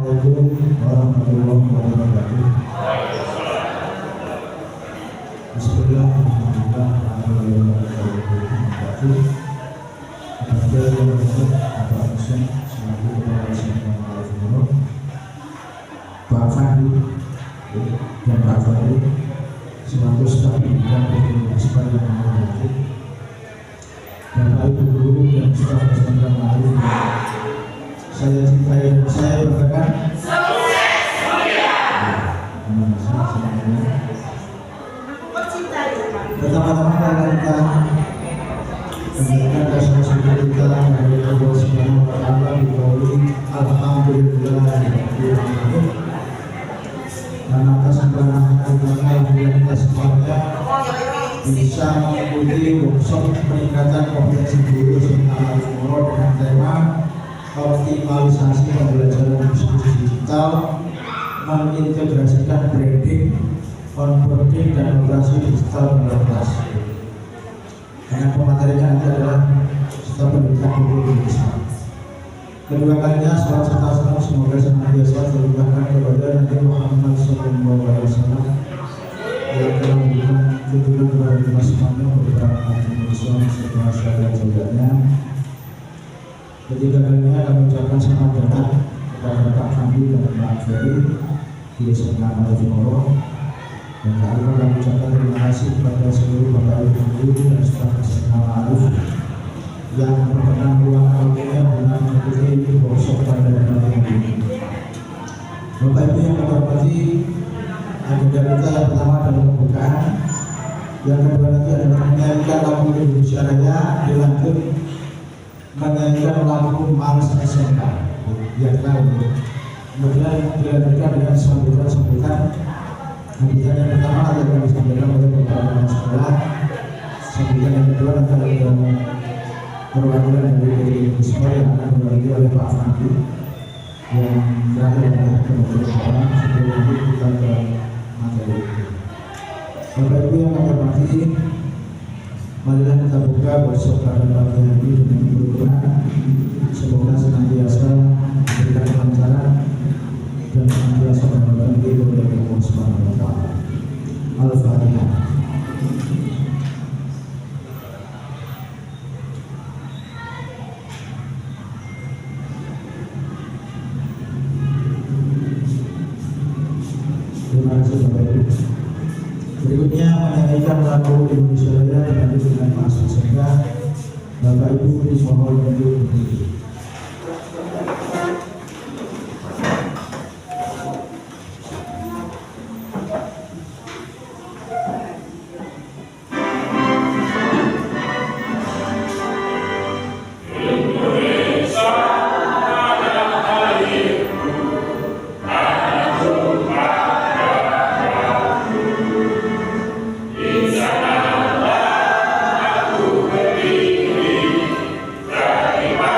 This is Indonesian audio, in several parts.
Assalamualaikum warahmatullahi wabarakatuh. Bismillah, alhamdulillah, alhamdulillah. Kepada yang berkata Bapak Husain selaku Kepala Sekolah Al-Furqan, Pak Fandi dan Pak Fandi selaku staf pendidikan Universitas yang menghormati, Bapak Ibu guru dan staf SMK Ma'arif, saya cintai dan saya banggakan. Sukses mulia. Pertama-tama kita mengucapkan rasa syukur kita kepada Allah Subhanahu wa taala biqauli alhamdulillah karena atas keberkahan kita semuanya bisa mengikuti workshop peningkatan kompetensi guru SMK Al-Furqan dengan tema optimalisasi pembelajaran bisnis digital, mengintegrasikan branding, onboarding dan operasi digital dalam kelas. Yang pematerinya nanti adalah staf pendidikan guru Indonesia. Kedua kalinya salam serta salam semoga senantiasa terlimpahkan kepada Nabi Muhammad SAW yang telah memberikan tuntunan kepada kita semuanya beberapa hati Islam serta syariat jalannya. Ketiga kalinya kami ucapkan selamat datang kepada Pak Fandi dan Pak Ferry di SMK Al-Furqan. Dan kami ucapkan terima kasih kepada seluruh Bapak Ibu guru dan staf SMK Ma'arif yang berkenan meluangkan waktunya dengan mengikuti workshop pada hari ini. Bapak Ibu yang kami hormati, agenda kita yang pertama adalah pembukaan, yang kedua nanti adalah menyanyikan lagu Indonesia Raya, dilanjut menyanyikan lagu Mars SMK yang lalu. Kemudian dilanjutkan dengan sambutan. Sambutan yang pertama adalah disampaikan oleh beberapa sekolah. Sambutan yang kedua adalah perwakilan dari sekolah yang akan diwakili oleh Pak Fandi. Yang terakhir adalah kemudian sekolah sebelum nanti kita ke materi. Bapak Ibu yang kami hormati, marilah kita buka workshop pada pagi hari ini dengan berdoa. Semoga senantiasa memberikan kelancaran dan senantiasa mendapatkan ridho dari Allah Subhanahu wa taala. Al-Fatihah. Terima kasih Bapak Ibu. Berikutnya menyanyikan lagu Indonesia Raya dilanjut dengan masuk sehingga Bapak Ibu dimohon untuk berdiri. Terima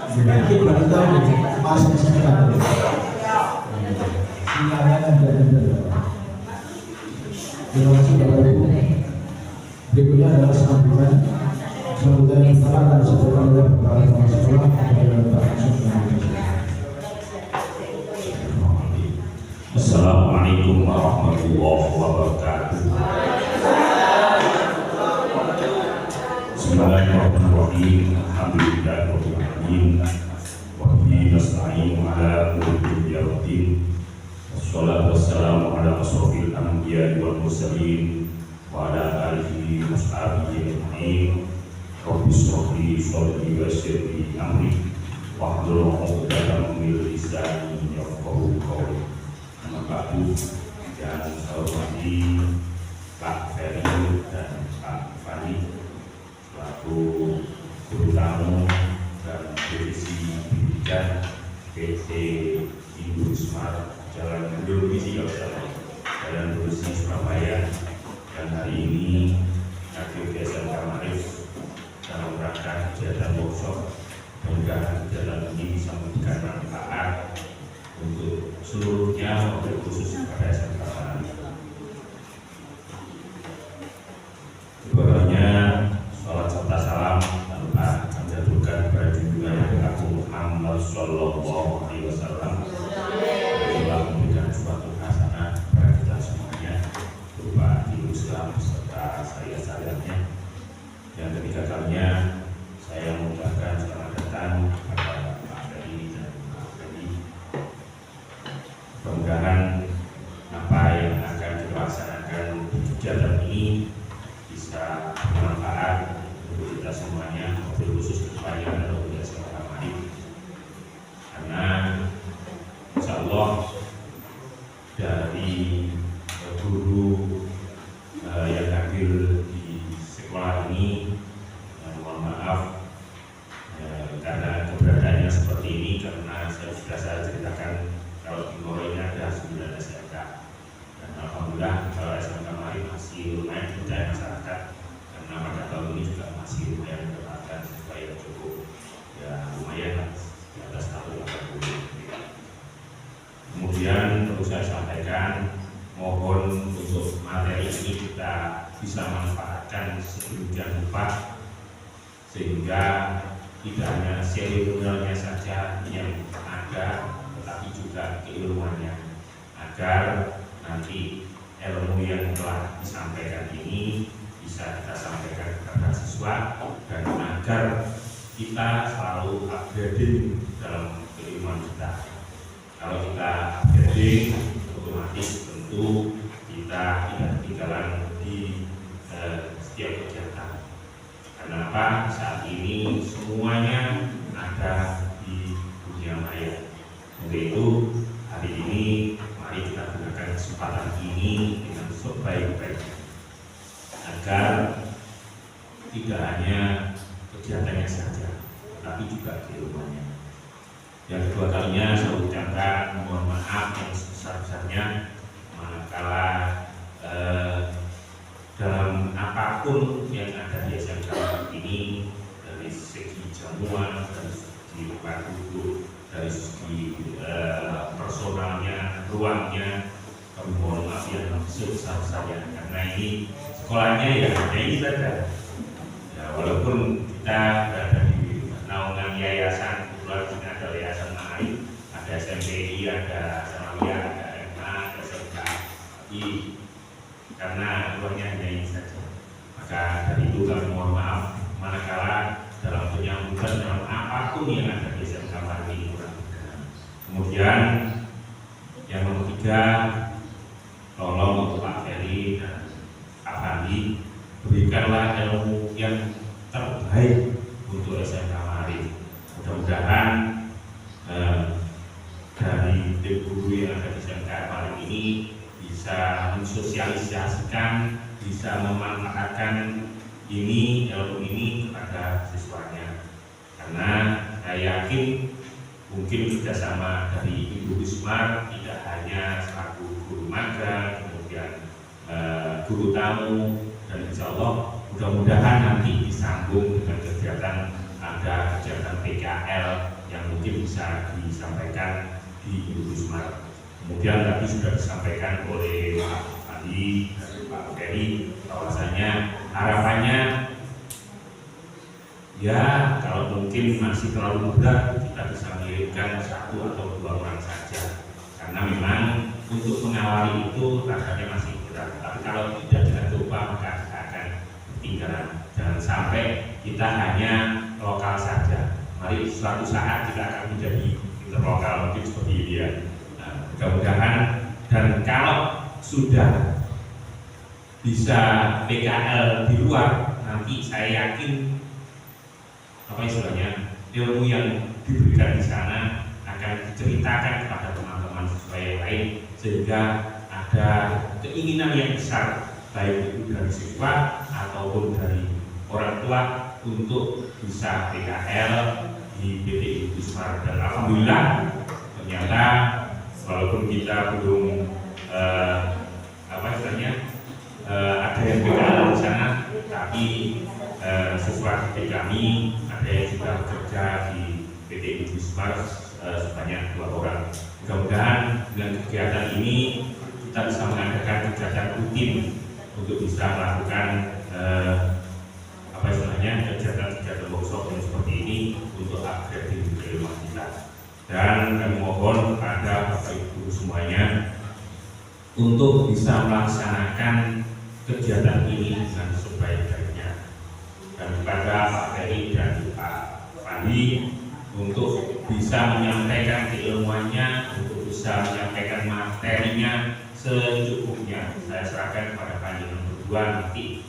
Mungkin baru tahu masih sekarang. Sinyalnya ada. Terima kasih Bapak Ibu. Berikutnya adalah sambutan yang pertama akan disebutkan oleh Kepala Sekolah kepada Pak Assalamualaikum warahmatullahi wabarakatuh. Bismillahirrahmanirrahim. Alhamdulillahirabbil alamin. Wa bihi nasta'inu ala umuri dunya waddin. Wassalatu wassalamu ala asyrofil anbiya'i wal mursalin wa ala alihi wa sahbihi ajma'in. Rabbi shrah li sadri wa yassir li amri wahlul 'uqdatam min lisani yafqahu qawli. Nama Bapak dan saya hormati Pak Ferry dan Pak Fani selaku guru tamu dan divisi pendidikan PT Ibu Smart Jalan Biologi Jalan Berusi Surabaya. Dan hari ini Aktif SMK Ma'arif dalam rangka kegiatan workshop, mudah-mudahan kegiatan ini bisa memberikan manfaat untuk seluruhnya, wabil khusus kepada SMK Ma'arif. Kepadanya salat serta salam tanpa kami aturkan kepada junjungan Nabi Agung Muhammad Sallallahu Alaihi Wasallam. Telah memberikan suatu hasanah kepada kita semuanya berupa ilmu Islam serta saya-sayangnya. Yang ketiga kalinya saya mengucapkan selamat datang kepada Pak Ferry dan Pak Ferry. Mudah-mudahan apa yang akan dilaksanakan di kegiatan ini bisa bermanfaat untuk kita semuanya, khusus kepada untuk SMK Ma'arif. Karena insya Allah dari guru yang hadir di sekolah ini, mohon maaf karena keberadaannya seperti ini, karena saya ceritakan kalau di Ngoro ini ada 9 SMK, dan alhamdulillah kalau SMK Ma'arif masih lumayan dipercaya masyarakat, karena pada tahun ini juga masih lumayan mendapatkan supaya cukup ya lumayan di atas tahun 80. Kemudian perlu saya sampaikan, mohon untuk materi ini kita bisa manfaatkan sedemikian rupa sehingga tidak hanya seremonialnya saja yang ada, tetapi juga keilmuannya, agar nanti ilmu yang telah disampaikan ini bisa kita sampaikan kepada siswa, dan agar kita selalu upgrading dalam keilmuan kita. Kalau kita upgrading, otomatis tentu kita tidak ketinggalan di setiap kegiatan. Kenapa? Saat ini semuanya ada di dunia maya. Untuk itu hari ini mari kita gunakan kesempatan ini dengan sebaik-baiknya, agar tidak hanya kegiatannya saja, tapi juga keilmuannya. Yang kedua kalinya saya ucapkan mohon maaf yang sebesar-besarnya manakala dalam apapun yang ada di SMK ini, dari segi jamuan, dari segi tempat duduk, dari segi personalnya, ruangnya, kami mohon maaf yang sebesar-besarnya, karena ini sekolahnya ya hanya ini saja. Ya, walaupun kita berada di naungan yayasan, kebetulan di sini ada yayasan Ma'arif, ada SMPI, ada Sanawiyah, ada MA, ada SMKI, karena ruangnya hanya ini saja. Maka dari itu kami mohon maaf manakala dalam penyambutan dalam apapun yang ada di SMK Ma'arif ini kurang berkenan. Kemudian yang nomor 3, tolong untuk Pak Ferry dan Pak Fandi, berikanlah ilmu yang terbaik untuk SMK Ma'arif. Mudah-mudahan dari tim guru yang ada di SMK Ma'arif ini bisa mensosialisasikan, bisa memanfaatkan ini, ilmu ini kepada siswanya. Karena saya yakin mungkin kerjasama dari Ibu Smart tidak hanya selaku guru magang, kemudian guru tamu, dan insya Allah mudah-mudahan nanti disambung dengan kegiatan, ada kegiatan PKL yang mungkin bisa disampaikan di Indosmart. Kemudian tadi sudah disampaikan oleh Pak Andi dan Pak Ferry bahwasanya harapannya ya kalau mungkin masih terlalu mudah kita bisa mengirimkan 1 atau 2 orang saja, karena memang untuk mengawali itu rasanya masih berat. Tapi kalau tidak kita coba maka kita akan ketinggalan. Jangan sampai kita hanya lokal saja. Mari suatu saat kita akan menjadi interlokal mungkin seperti ini ya. Nah, mudah-mudahan, dan kalau sudah bisa PKL di luar, nanti saya yakin apa istilahnya ilmu yang diberikan di sana akan diceritakan kepada teman-teman sesuai yang lain, sehingga ada keinginan yang besar baik itu dari siswa ataupun dari orang tua untuk bisa PKL di PT Indosmart. Dan alhamdulillah ternyata walaupun kita belum apa istilahnya ada yang PKL di sana, tapi siswa didik kami ada yang sudah bekerja di PT Indosmart sebanyak 2 orang. Mudah-mudahan dengan kegiatan ini kita bisa mengadakan kegiatan rutin untuk bisa melakukan apa istilahnya kegiatan workshop yang seperti ini untuk upgrade ilmu kita. Dan kami mohon kepada Bapak Ibu semuanya untuk bisa melaksanakan kegiatan ini dengan sebaik-baiknya, dan kepada Pak Ferry dan Pak Pandi untuk bisa menyampaikan keilmuannya, untuk bisa menyampaikan materinya secukupnya. Saya serahkan kepada kalian berdua nanti,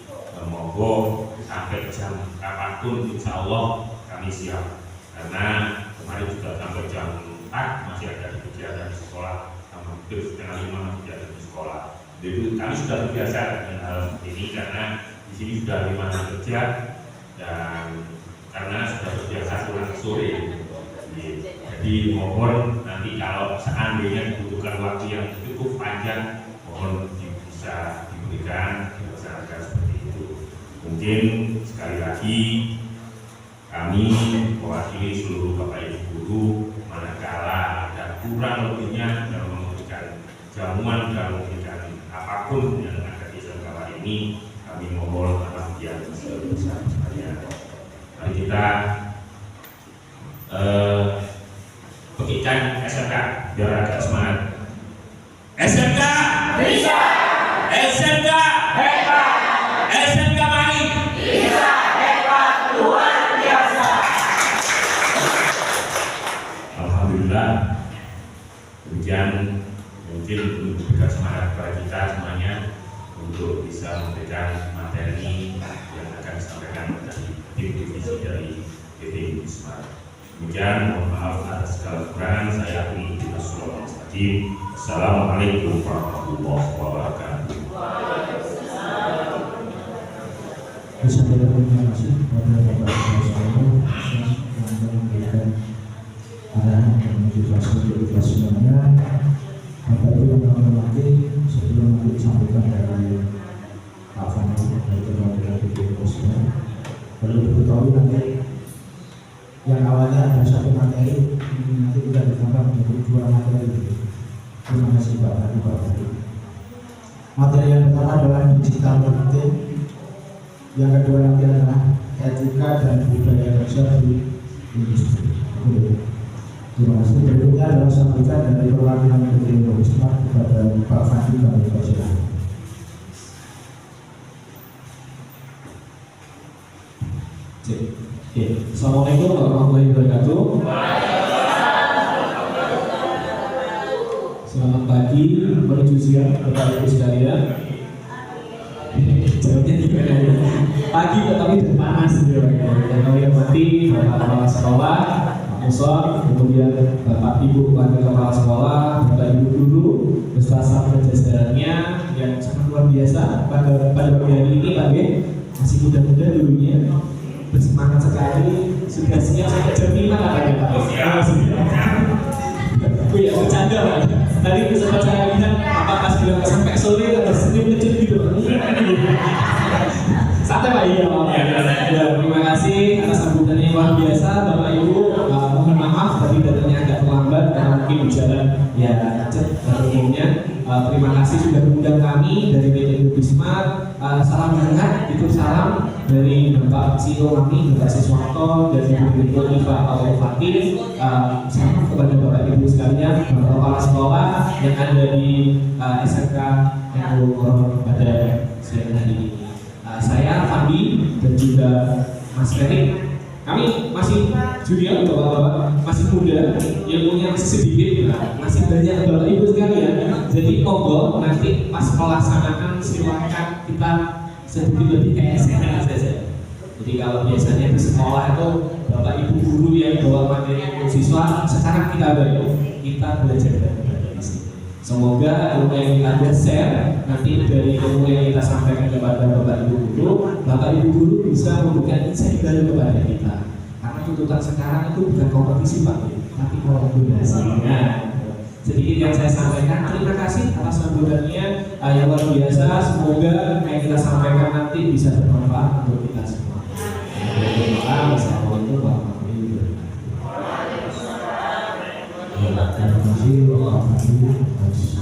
monggo sampai jam kapanpun insya Allah kami siap, karena kemarin juga sampai jam 4 masih ada kegiatan di sekolah, hampir setengah 5 masih ada di sekolah. Jadi kami sudah terbiasa dengan hal ini karena di sini sudah 5 hari kerja, dan karena sudah terbiasa pulang sore. Jadi mohon nanti kalau seandainya dibutuhkan waktu yang cukup panjang, mohon bisa diberikan, dilaksanakan seperti itu. Mungkin sekali lagi kami mewakili seluruh Bapak Ibu guru, manakala ada kurang lebihnya dalam memberikan jamuan dan memberikan apapun yang ada di sekolah ini, kami mohon maaf yang sebesar-besarnya. Mari kita berikan SMK biar agak semangat. SMK bisa, SMK hebat, SMK mari bisa hebat luar biasa. Alhamdulillah. Demikian mungkin untuk memberikan semangat kepada kita semuanya untuk bisa memberikan materi yang akan disampaikan dari tim divisi dari PT Indosmart. Demikian, mohon maaf atas segala kekurangan. Saya akhiri dengan surah Al-Fatihah. Assalamualaikum warahmatullahi wabarakatuh. Terima kasih kepada Bapak Ibu sekalian yang telah memberikan arahan dan motivasi untuk kita semuanya. Bapak Ibu yang kami hormati, sebelum nanti disampaikan dari Pak Fandi dari Kementerian Pendidikan, perlu diketahui nanti yang awalnya ada 1 materi, ini nanti kita ditambah menjadi 2 materi. Terima kasih Pak Fandi. Materi yang pertama adalah digital marketing, yang kedua nanti adalah etika dan budaya kerja di industri. Terima kasih. Berikutnya adalah sambutan dari perwakilan PT Indosmart kepada Pak Fandi kami persilakan. Assalamualaikum warahmatullahi wabarakatuh. Selamat pagi menuju siang Bapak Ibu sekalian. Jawabnya gimana ya? Pagi tetapi sudah panas gitu ya. Yang kami hormati Bapak Kepala Sekolah, Pak Muson, kemudian Bapak Ibu Wakil Kepala Sekolah, Bapak Ibu Guru, beserta staff jajarannya yang sangat luar biasa pada pagi hari ini Pak ya. Masih muda-muda dulunya, bersemangat sekali, sudah siap sampai jam 5 katanya Pak. Ya bercanda Pak. Tadi sempat saya lihat Bapak pas bilang sampai sore ada senyum kecil gitu Pak. Santai Pak, iya Pak. Ya, terima kasih atas sambutannya luar biasa Bapak Bapak Ibu, mohon maaf tadi datangnya agak terlambat karena mungkin di jalan ya macet pada umumnya. Terima kasih sudah mengundang kami dari PT Indovismart. Salam hangat, itu salam dari Bapak CEO kami, Bapak Siswanto dan Ibu Direktur Iva Al-Fatih. Salam kepada Bapak Ibu sekalian, Bapak Kepala Sekolah yang ada di SMK NU pada siang hari ini. Saya Fandi dan juga Mas Ferry. Kami masih junior, bapak-bapak masih muda, ilmunya masih sedikit, masih banyak bapak ibu sekalian. Jadi monggo nanti pas pelaksanaan silakan kita sedikit lebih kayak SMA saja. Jadi kalau biasanya di sekolah itu bapak ibu guru yang bawa materi siswa, sekarang kita belajar dari sini. Semoga ilmu yang kita share nanti dari ilmu yang kita sampaikan kepada bapak ibu guru bisa memberikan insight baru kepada kita. Karena tuntutan sekarang itu bukan kompetisi Pak, tapi kolaborasi. Nah, sedikit yang saya sampaikan. Terima kasih atas sambutannya yang luar biasa. Semoga yang kita sampaikan nanti bisa bermanfaat untuk kita semua. Wassalamualaikum warahmatullahi wabarakatuh. Terima kasih Bapak Fandi atas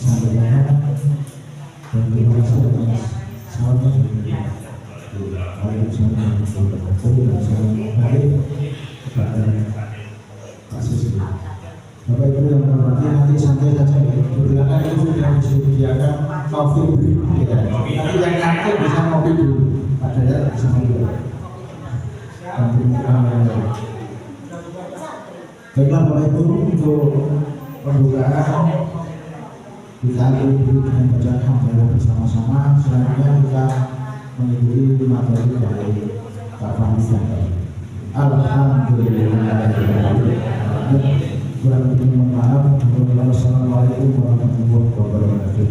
sampaiannya dan terima kasih atas salamnya. Waalaikumsalam warahmatullahi wabarakatuh. Salam baik kepada Pak Siswi. Bapak Ibu yang hormati, nanti santai saja ya. Di belakang itu sudah disediakan kopi dulu. Nanti yang nanti bisa kopi dulu. Ada ya bisa kopi dulu. Baiklah Bapak Ibu, untuk pembukaan kita beri dengan bacaan hamdalah bersama-sama. Selanjutnya kita mengikuti materi dari Pak Fandi dan Alhamdulillah. Kurang lebih mohon maaf. Wassalamualaikum warahmatullahi wabarakatuh.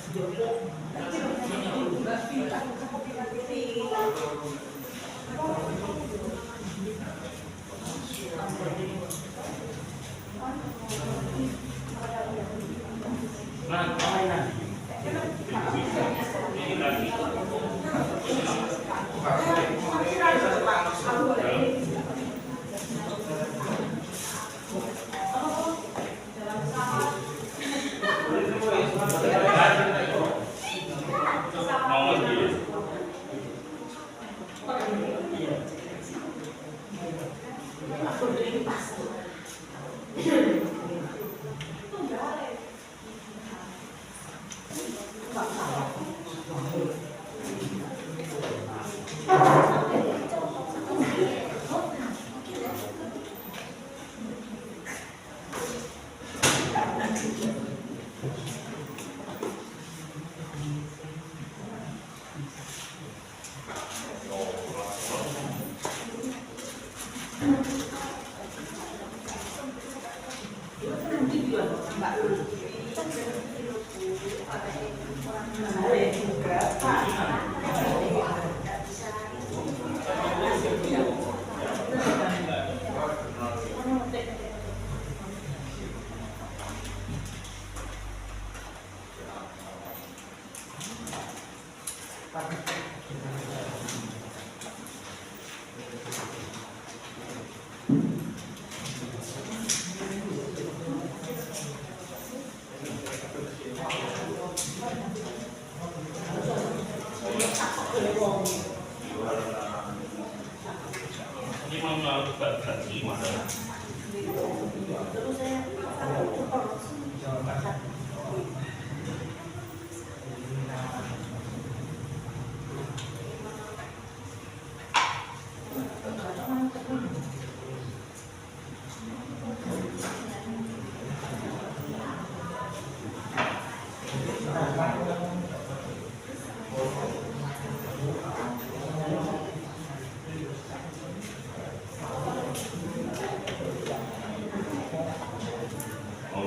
Sinyal.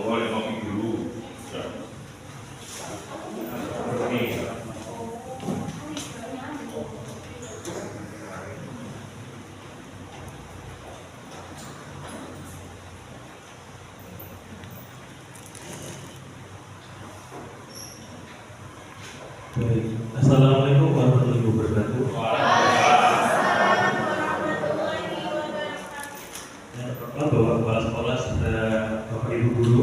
Boleh ngopi dulu. Oke. Baik. Assalamualaikum warahmatullahi wabarakatuh. Bapak kepala sekolah serta Bapak Ibu guru,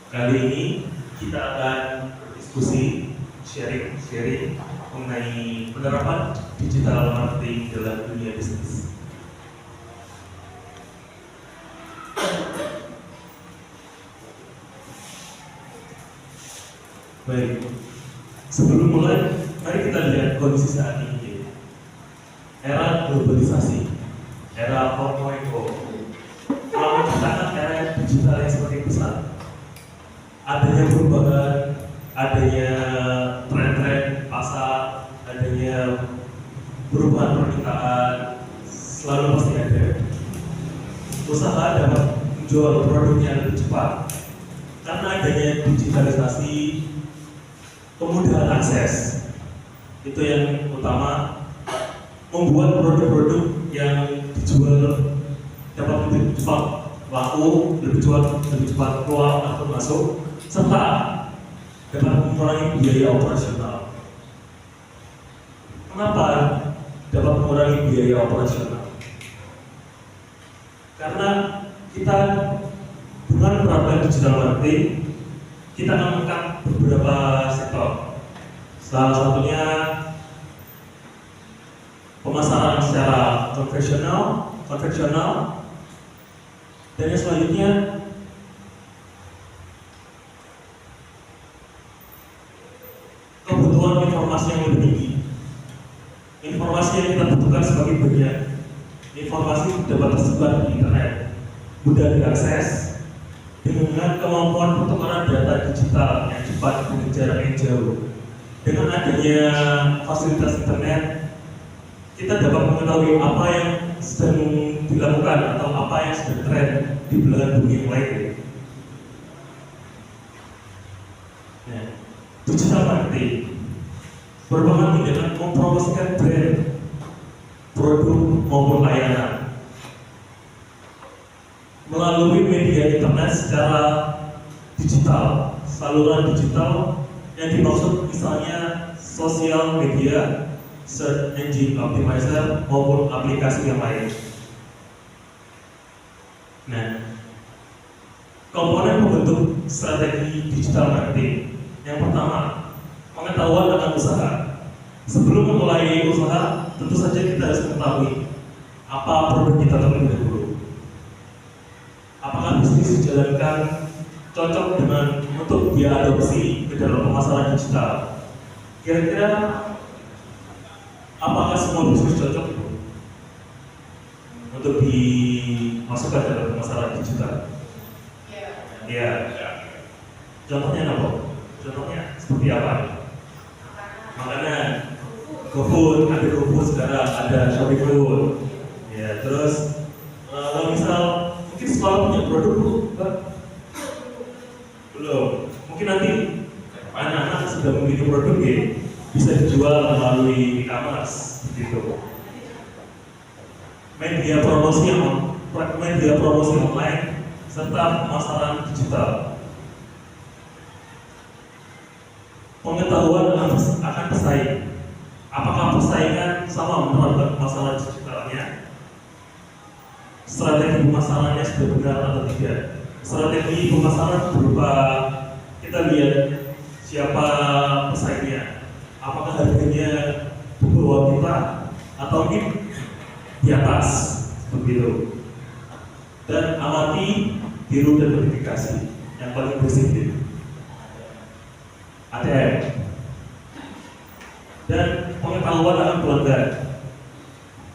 kali ini kita akan berdiskusi sharing mengenai penerapan digital marketing dalam dunia bisnis. Baik, sebelum mulai, mari kita lihat kondisi saat ini. Era globalisasi, era 4.0 menciptakan era digital yang semakin besar. Adanya perubahan, adanya tren-tren pasar, adanya perubahan permintaan, selalu pasti ada. Usaha dapat menjual produknya lebih cepat karena adanya digitalisasi, kemudahan akses. Itu yang utama, membuat produk-produk yang dijual dapat lebih cepat laku, lebih cepat keluar atau masuk, serta dapat mengurangi biaya operasional. Kenapa dapat mengurangi biaya operasional? Karena kita dengan menerapkan digital marketing, kita akan mengangkat beberapa sektor. Salah satunya pemasaran secara konvensional, dan yang selanjutnya kebutuhan informasi yang lebih tinggi. Informasi yang kita butuhkan sebagai bagian informasi dapat tersebar di internet, mudah diakses, dengan kemampuan pertukaran data digital yang cepat dengan jarak yang jauh. Dengan adanya fasilitas internet, kita dapat mengetahui apa yang sedang dilakukan atau apa yang sedang tren di belahan bumi yang lain. Nah, digital marketing merupakan tindakan mempromosikan brand, produk maupun layanan melalui media internet secara digital, saluran digital yang dimaksud misalnya sosial media, search engine optimizer maupun aplikasi yang lain. Nah, komponen pembentuk strategi digital marketing. Yang pertama, pengetahuan akan usaha. Sebelum memulai usaha, tentu saja kita harus mengetahui apa produk kita terlebih dahulu. Apakah bisnis dijalankan cocok dengan untuk dia adopsi ke dalam pemasaran digital? Kira-kira apakah semua bisnis cocok untuk dimasukkan dalam pemasaran digital? Ya. Contohnya apa? Contohnya seperti apa? Makanya GoFood, ada GoFood sekarang, ada Shopee Food. Ya, terus kalau misal mungkin sekolah punya produk bu, belum. Mungkin nanti anak-anak sudah memiliki produk ya, bisa dijual melalui e-commerce, gitu. Media promosi online serta pemasaran digital. Pengetahuan akan pesaing. Apakah persaingan sama menerapkan pemasaran digitalnya? Strategi pemasarannya sudah benar atau tidak? Strategi pemasaran berupa kita lihat siapa pesaingnya, apakah harganya di bawah kita atau mungkin di atas, begitu. Dan amati, tiru dan verifikasi. Yang paling bersih itu ATM. Dan pengetahuan akan pelanggan.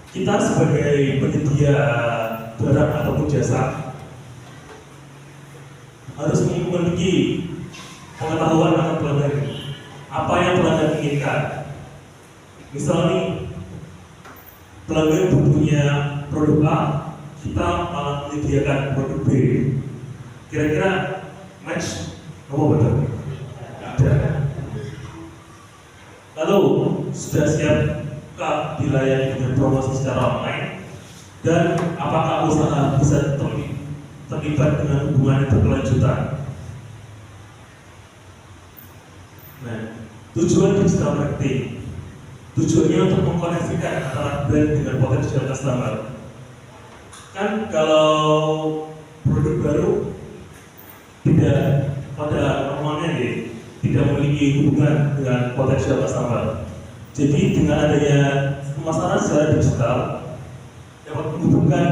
Kita sebagai penyedia barang ataupun jasa harus memiliki pengetahuan akan pelanggan. Apa yang pelanggan inginkan. Misal nih, pelanggan butuhnya produk A, kita malah menyediakan produk B. Kira-kira match apa betul? Ada. Lalu sudah siapkah dilayani dengan promosi secara online? Dan apakah usaha bisa terlibat dengan hubungan yang berkelanjutan? Nah, tujuan digital marketing tujuannya untuk mengkoneksikan antara brand dengan potensial customer. Kan kalau produk baru tidak pada normalnya tidak memiliki hubungan dengan potensial customer. Jadi dengan adanya pemasaran secara digital dapat menghubungkan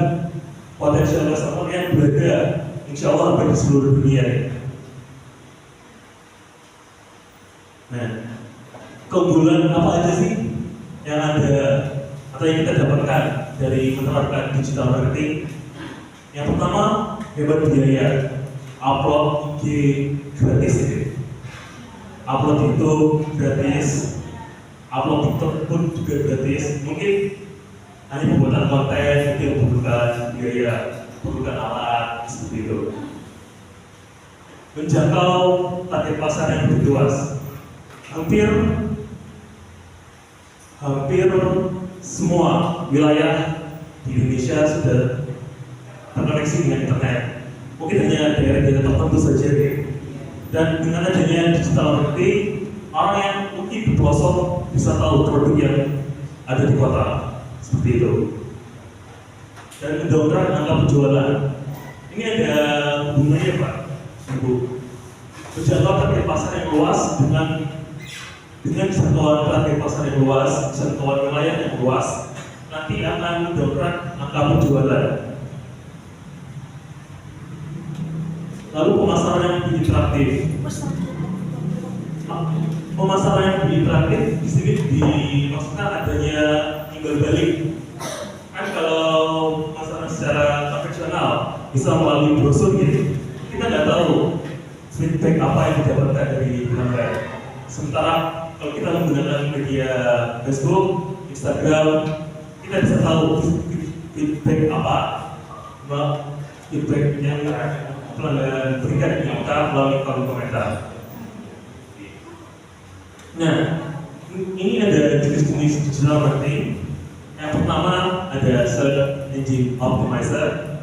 potensial customer yang berada insya Allah hampir di seluruh dunia. Nah, keunggulan apa aja sih yang ada atau yang kita dapatkan dari menerapkan digital marketing? Yang pertama, hemat biaya. Upload IG gratis ya. Upload YouTube gratis, upload TikTok pun juga gratis. Mungkin hanya pembuatan konten itu yang membutuhkan biaya, membutuhkan alat seperti itu. Menjangkau target pasar yang lebih luas. Hampir semua wilayah di Indonesia sudah terkoneksi dengan internet. Mungkin hanya daerah-daerah tertentu saja ya. Dan dengan adanya digital marketing, orang yang mungkin di pelosok bisa tahu produk yang ada di kota seperti itu. Dan mendongkrak angka penjualan. Ini ada hubungannya Pak, Ibu. Menjangkau target pasar yang luas dengan jangkauan target pasar yang luas, jangkauan wilayah yang luas, nanti akan mendongkrak angka penjualan. Lalu pemasaran yang lebih interaktif. Pemasaran yang lebih interaktif di sini dimaksudkan adanya imbal balik. Kan kalau pemasaran secara konvensional bisa melalui brosur gitu, kita nggak tahu feedback apa yang didapatkan dari pelanggan. Sementara kalau kita menggunakan media Facebook, Instagram, kita bisa tahu feedback apa, feedback yang pelanggan berikan di kita melalui kolom komentar. Nah, ini ada jenis-jenis digital marketing. Yang pertama ada Search Engine Optimizer.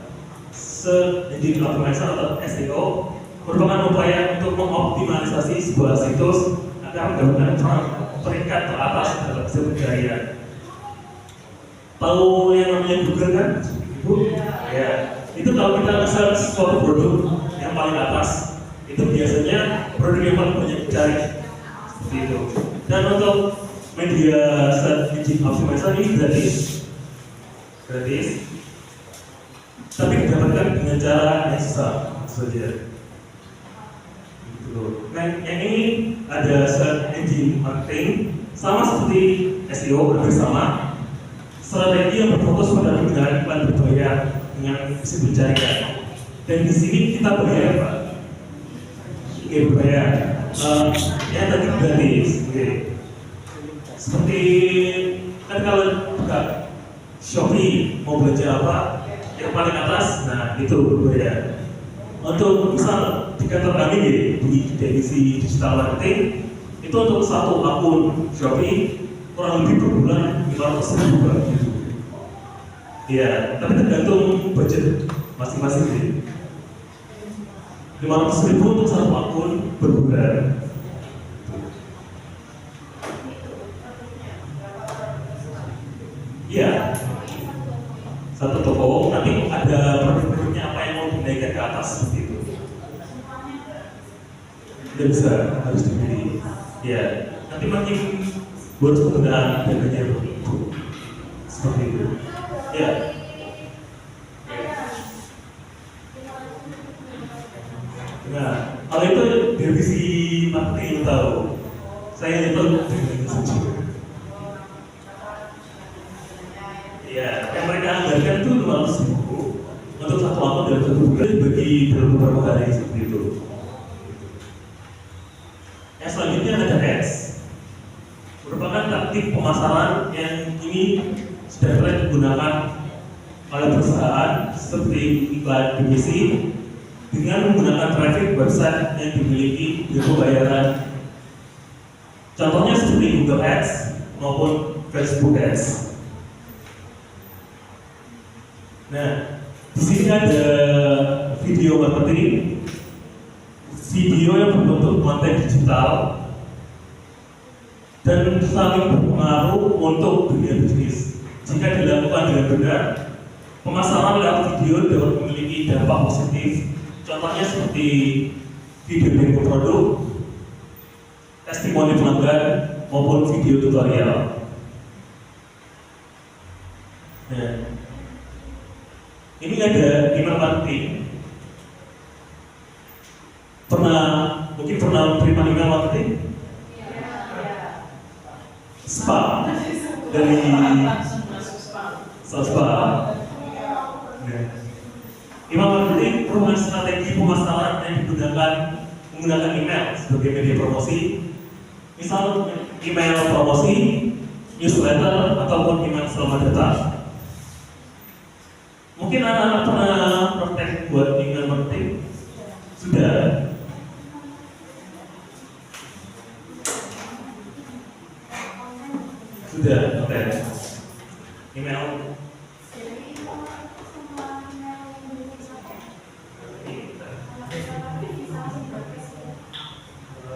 Search Engine Optimizer atau SEO merupakan upaya untuk mengoptimalisasi sebuah situs agar mendapatkan peringkat teratas dalam SEO pencarian. Tahu yang namanya Google kan, Ibu? Ya. Itu kalau kita search suatu produk yang paling atas, itu biasanya produk yang paling banyak dicari seperti itu. Dan untuk media search engine optimizer ini gratis, tapi didapatkan dengan cara yang susah saja. Nah, yang ini ada search engine marketing, sama seperti SEO bersama. Strategi yang berfokus pada penggunaan iklan berbayar dengan bisa dicarikan. Dan di sini kita bayar Pak. Oke, bayar. Yang tadi gratis. Oke. Seperti kan kalau buka Shopee mau belanja apa, yang paling atas, nah itu berbayar. Untuk misal di kantor kami di divisi digital marketing itu untuk satu akun Shopee kurang lebih per bulan 500.000 gitu. Ya, tapi tergantung budget masing-masing sih. 500.000 untuk satu akun per bulan. Iya, satu toko nanti ada produk-produknya apa yang mau dinaikkan ke atas seperti itu. Tidak bisa, harus dibeli. Ya, nanti makin boros penggunaan harganya seperti itu. Ya. Nah, kalau itu divisi marketing tahu, saya itu dengan saja. Ya, yang mereka anggarkan itu 200.000 untuk satu akun dalam satu bulan bagi dalam beberapa hari seperti itu. Yang selanjutnya ada ads, merupakan taktik pemasaran yang ini sudah mulai digunakan oleh perusahaan seperti iklan divisi dengan menggunakan traffic website yang dimiliki dengan pembayaran. Contohnya seperti Google Ads maupun Facebook Ads. Nah, di sini ada video marketing, video yang berbentuk konten digital dan saling berpengaruh untuk dunia bisnis. Jika dilakukan dengan benar, pemasaran lewat video dapat memiliki dampak positif. Contohnya seperti video demo produk, testimoni pelanggan, maupun video tutorial. Nah, ini ada email marketing. Mungkin pernah menerima email marketing? Spam dari spam. Email marketing merupakan strategi pemasaran yang menggunakan email sebagai media promosi. Misal email promosi, newsletter, ataupun email selamat datang. Mungkin anak-anak pernah praktek buat email marketing? Sudah? Sudah, oke. Email.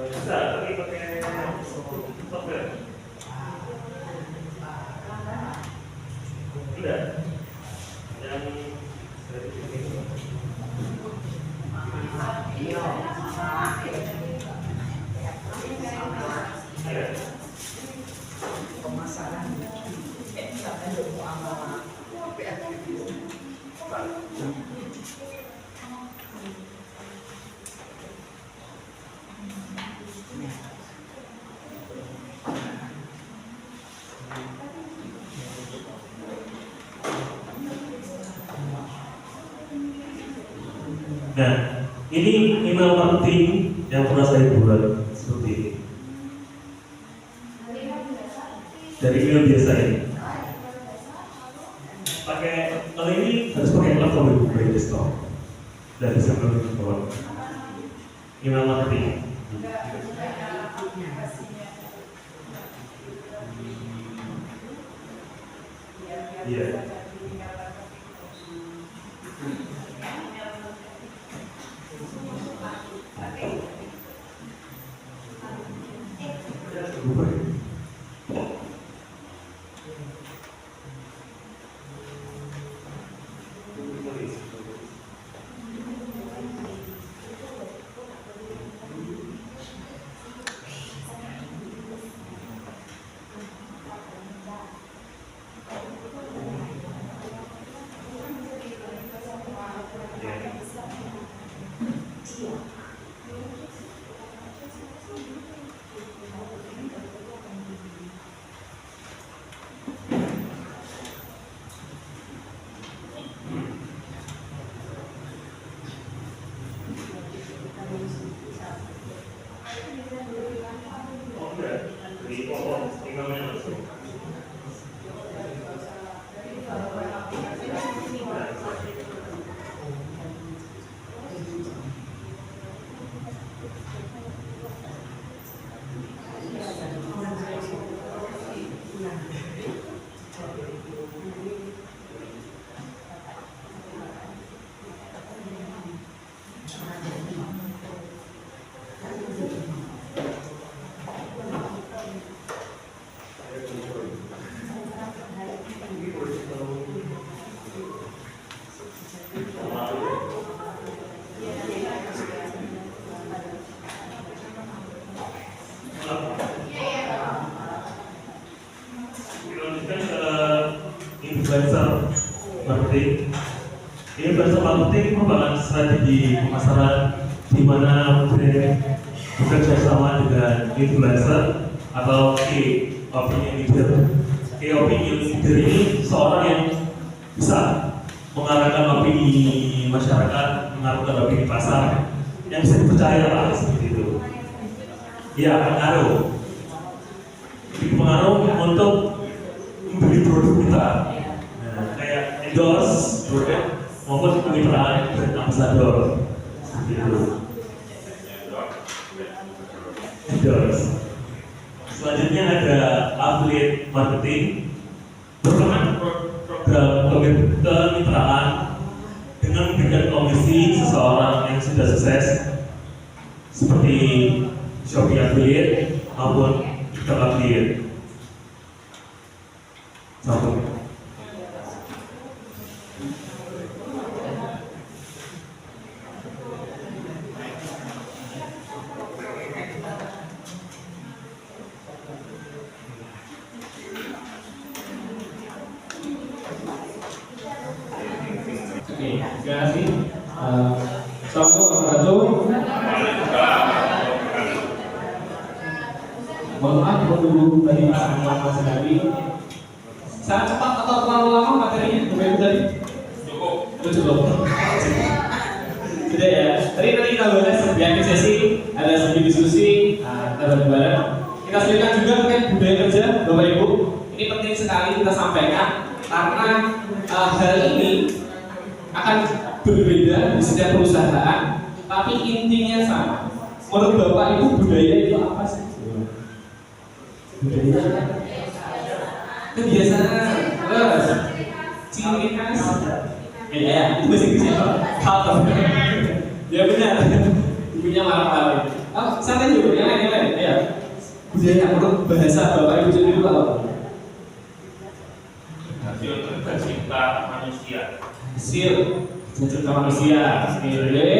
Bisa, tapi pakai software. Tidak. Yang nah, ini email marketing yang pernah saya buat seperti ini. Dari email biasa ini. Kalau ini harus pakai laptop dari desktop. Dan bisa menggunakan email marketing. Iya. influencer marketing. Influencer marketing merupakan strategi pemasaran di mana brand bekerja sama dengan influencer atau key opinion leader. Key opinion leader ini seorang yang bisa mengarahkan opini masyarakat, mengarahkan opini pasar yang bisa dipercaya lah seperti itu. Ya, pengaruh. Pengaruh untuk membeli produk kita. Nah, kayak endorse produk maupun kemitraan brand ambassador seperti itu. Endorse. Selanjutnya ada affiliate marketing, merupakan program kemitraan dengan memberikan komisi seseorang yang sudah sukses seperti Shopee affiliate maupun TikTok affiliate. Satu. Oke, terima kasih. Assalamualaikum warahmatullahi wabarakatuh. Mohon maaf menunggu tadi lama sekali. Sangat cepat atau terlalu lama materinya? Begitu tadi? Cukup. Sudah ya. Tadi kita bahas di akhir sesi ada sedikit diskusi, kita bareng-bareng. Kita selipkan juga mungkin budaya kerja, Bapak Ibu. Ini penting sekali kita sampaikan karena hal ini akan berbeda di setiap perusahaan, tapi intinya sama. Menurut Bapak Ibu budaya itu apa sih? Budaya kebiasaan, terus ciri khas. Ya, itu bahasa Inggrisnya apa? Ya benar. Ibunya marah-marah. Oh, santai dulu, yang lain. Ya. Budaya menurut bahasa Bapak Ibu sendiri itu apa? Hasil tercipta manusia. Hasil tercipta manusia. Oke.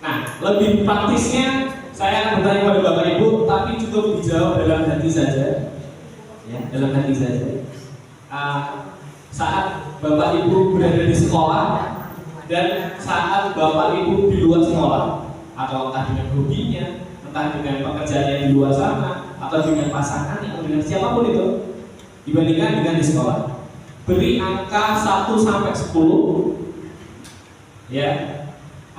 Nah, lebih praktisnya saya akan bertanya kepada Bapak Ibu, tapi cukup dijawab dalam hati saja. Ya, dalam hati saja. Saat Bapak Ibu berada di sekolah dan saat Bapak Ibu di luar sekolah, atau entah dengan hobinya, entah dengan pekerjaan yang di luar sana, atau dengan pasangan atau dengan siapapun itu, dibandingkan dengan di sekolah. Beri angka 1 sampai 10, ya,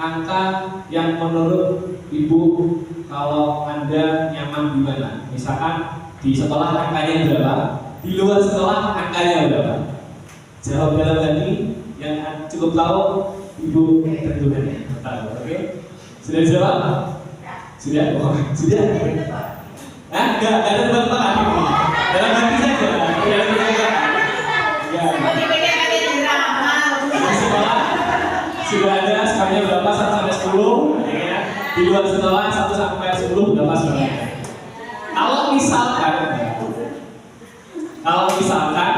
angka yang menurut Ibu kalau Anda nyaman di mana? Misalkan di sekolah angkanya berapa, di luar sekolah angkanya berapa? Jawab dalam hati yang cukup tahu Ibu tentukan. Oke? Sudah dijawab? Sudah? Oh, sudah? Enggak ada tebak-tebakan ini. Dalam hati saja. Di sekolah sudah ada skalanya berapa? 1 sampai 10. Ya. Di luar sekolah 1 sampai 10 berapa skalanya? Kalau misalkan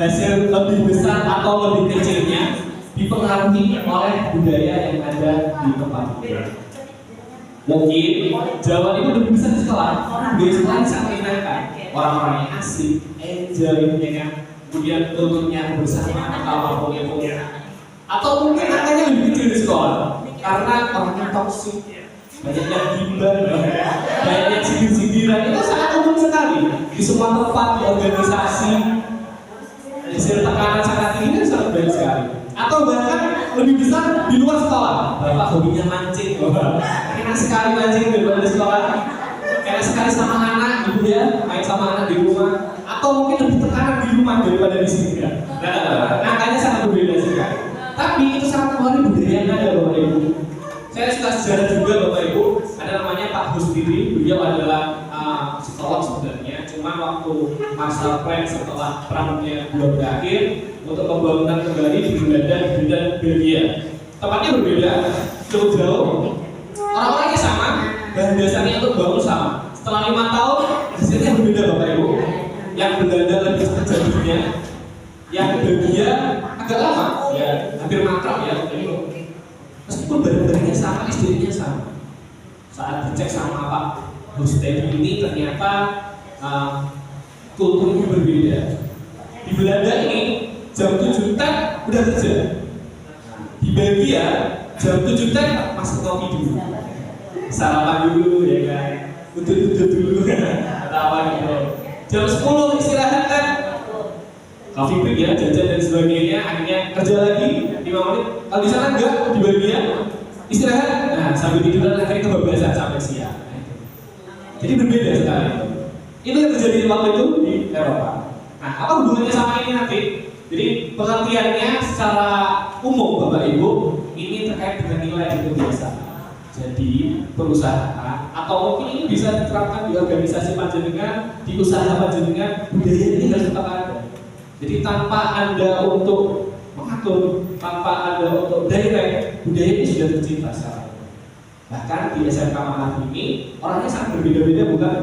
hasil lebih besar atau lebih kecilnya dipengaruhi oleh budaya yang ada di tempat itu. Mungkin jawaban itu lebih besar di sekolah, orang di sekolah sangat menyenangkan, orang-orangnya asik, enjoy, ya kan? Kemudian kulturnya bersama atau apapun itu. Atau mungkin angkanya lebih kecil di sekolah karena orangnya toksik, banyak yang gibah, banyak yang sindir-sindiran. Itu sangat umum sekali di semua tempat, di organisasi. Hasil tekanan sangat tinggi kan sangat banyak sekali. Atau bahkan lebih besar di luar sekolah. Bapak hobinya mancing, enak sekali mancing daripada di sekolah. Enak sekali sama anak, ibu ya, main sama anak di rumah. Atau mungkin lebih tekanan di rumah daripada di sini kan. Nah, angkanya sangat berbeda sekali. Tapi itu sangat mengaruhi budaya yang ada, Bapak Ibu. Saya suka sejarah juga, Bapak Ibu. Ada namanya Pak Husdiri. Beliau adalah psikolog sebenarnya. Cuma waktu masa prank setelah perang dunia II berakhir, untuk pembangunan kembali di Belanda dan Belgia. Tempatnya berbeda, cukup jauh. Orang-orangnya sama, bahan dasarnya untuk bangun sama. Setelah 5 tahun, hasilnya berbeda, Bapak Ibu. Yang Belanda lebih cepat jadinya, yang Belgia agak lama, ya hampir mangkrak ya. Meskipun barang-barangnya sama, SDM-nya sama. Saat dicek sama Pak Husdiri ini ternyata kulturnya berbeda. Di Belanda ini jam 7 teh udah kerja. Di Belgia jam 7 teh masuk kopi dulu, sarapan dulu ya kan, udah dulu atau apa gitu. Jam 10 istirahat kan, coffee break ya, jajan dan sebagainya, akhirnya kerja lagi 5 menit. Kalau di sana enggak, di Belgia istirahat, nah sambil tiduran akhirnya kebablasan sampai siang. Jadi berbeda sekali. Itu yang terjadi waktu itu di Eropa. Nah, apa hubungannya sama ini nanti? Jadi pengertiannya secara umum Bapak Ibu ini terkait dengan nilai dan kebiasaan. Jadi perusahaan atau mungkin ini bisa diterapkan di organisasi panjenengan, di usaha panjenengan, budaya ini harus tetap ada. Jadi tanpa Anda untuk mengatur, tanpa Anda untuk direct, budaya ini sudah tercipta sekarang. Bahkan di SMK Makassar ini orangnya sangat berbeda-beda, bukan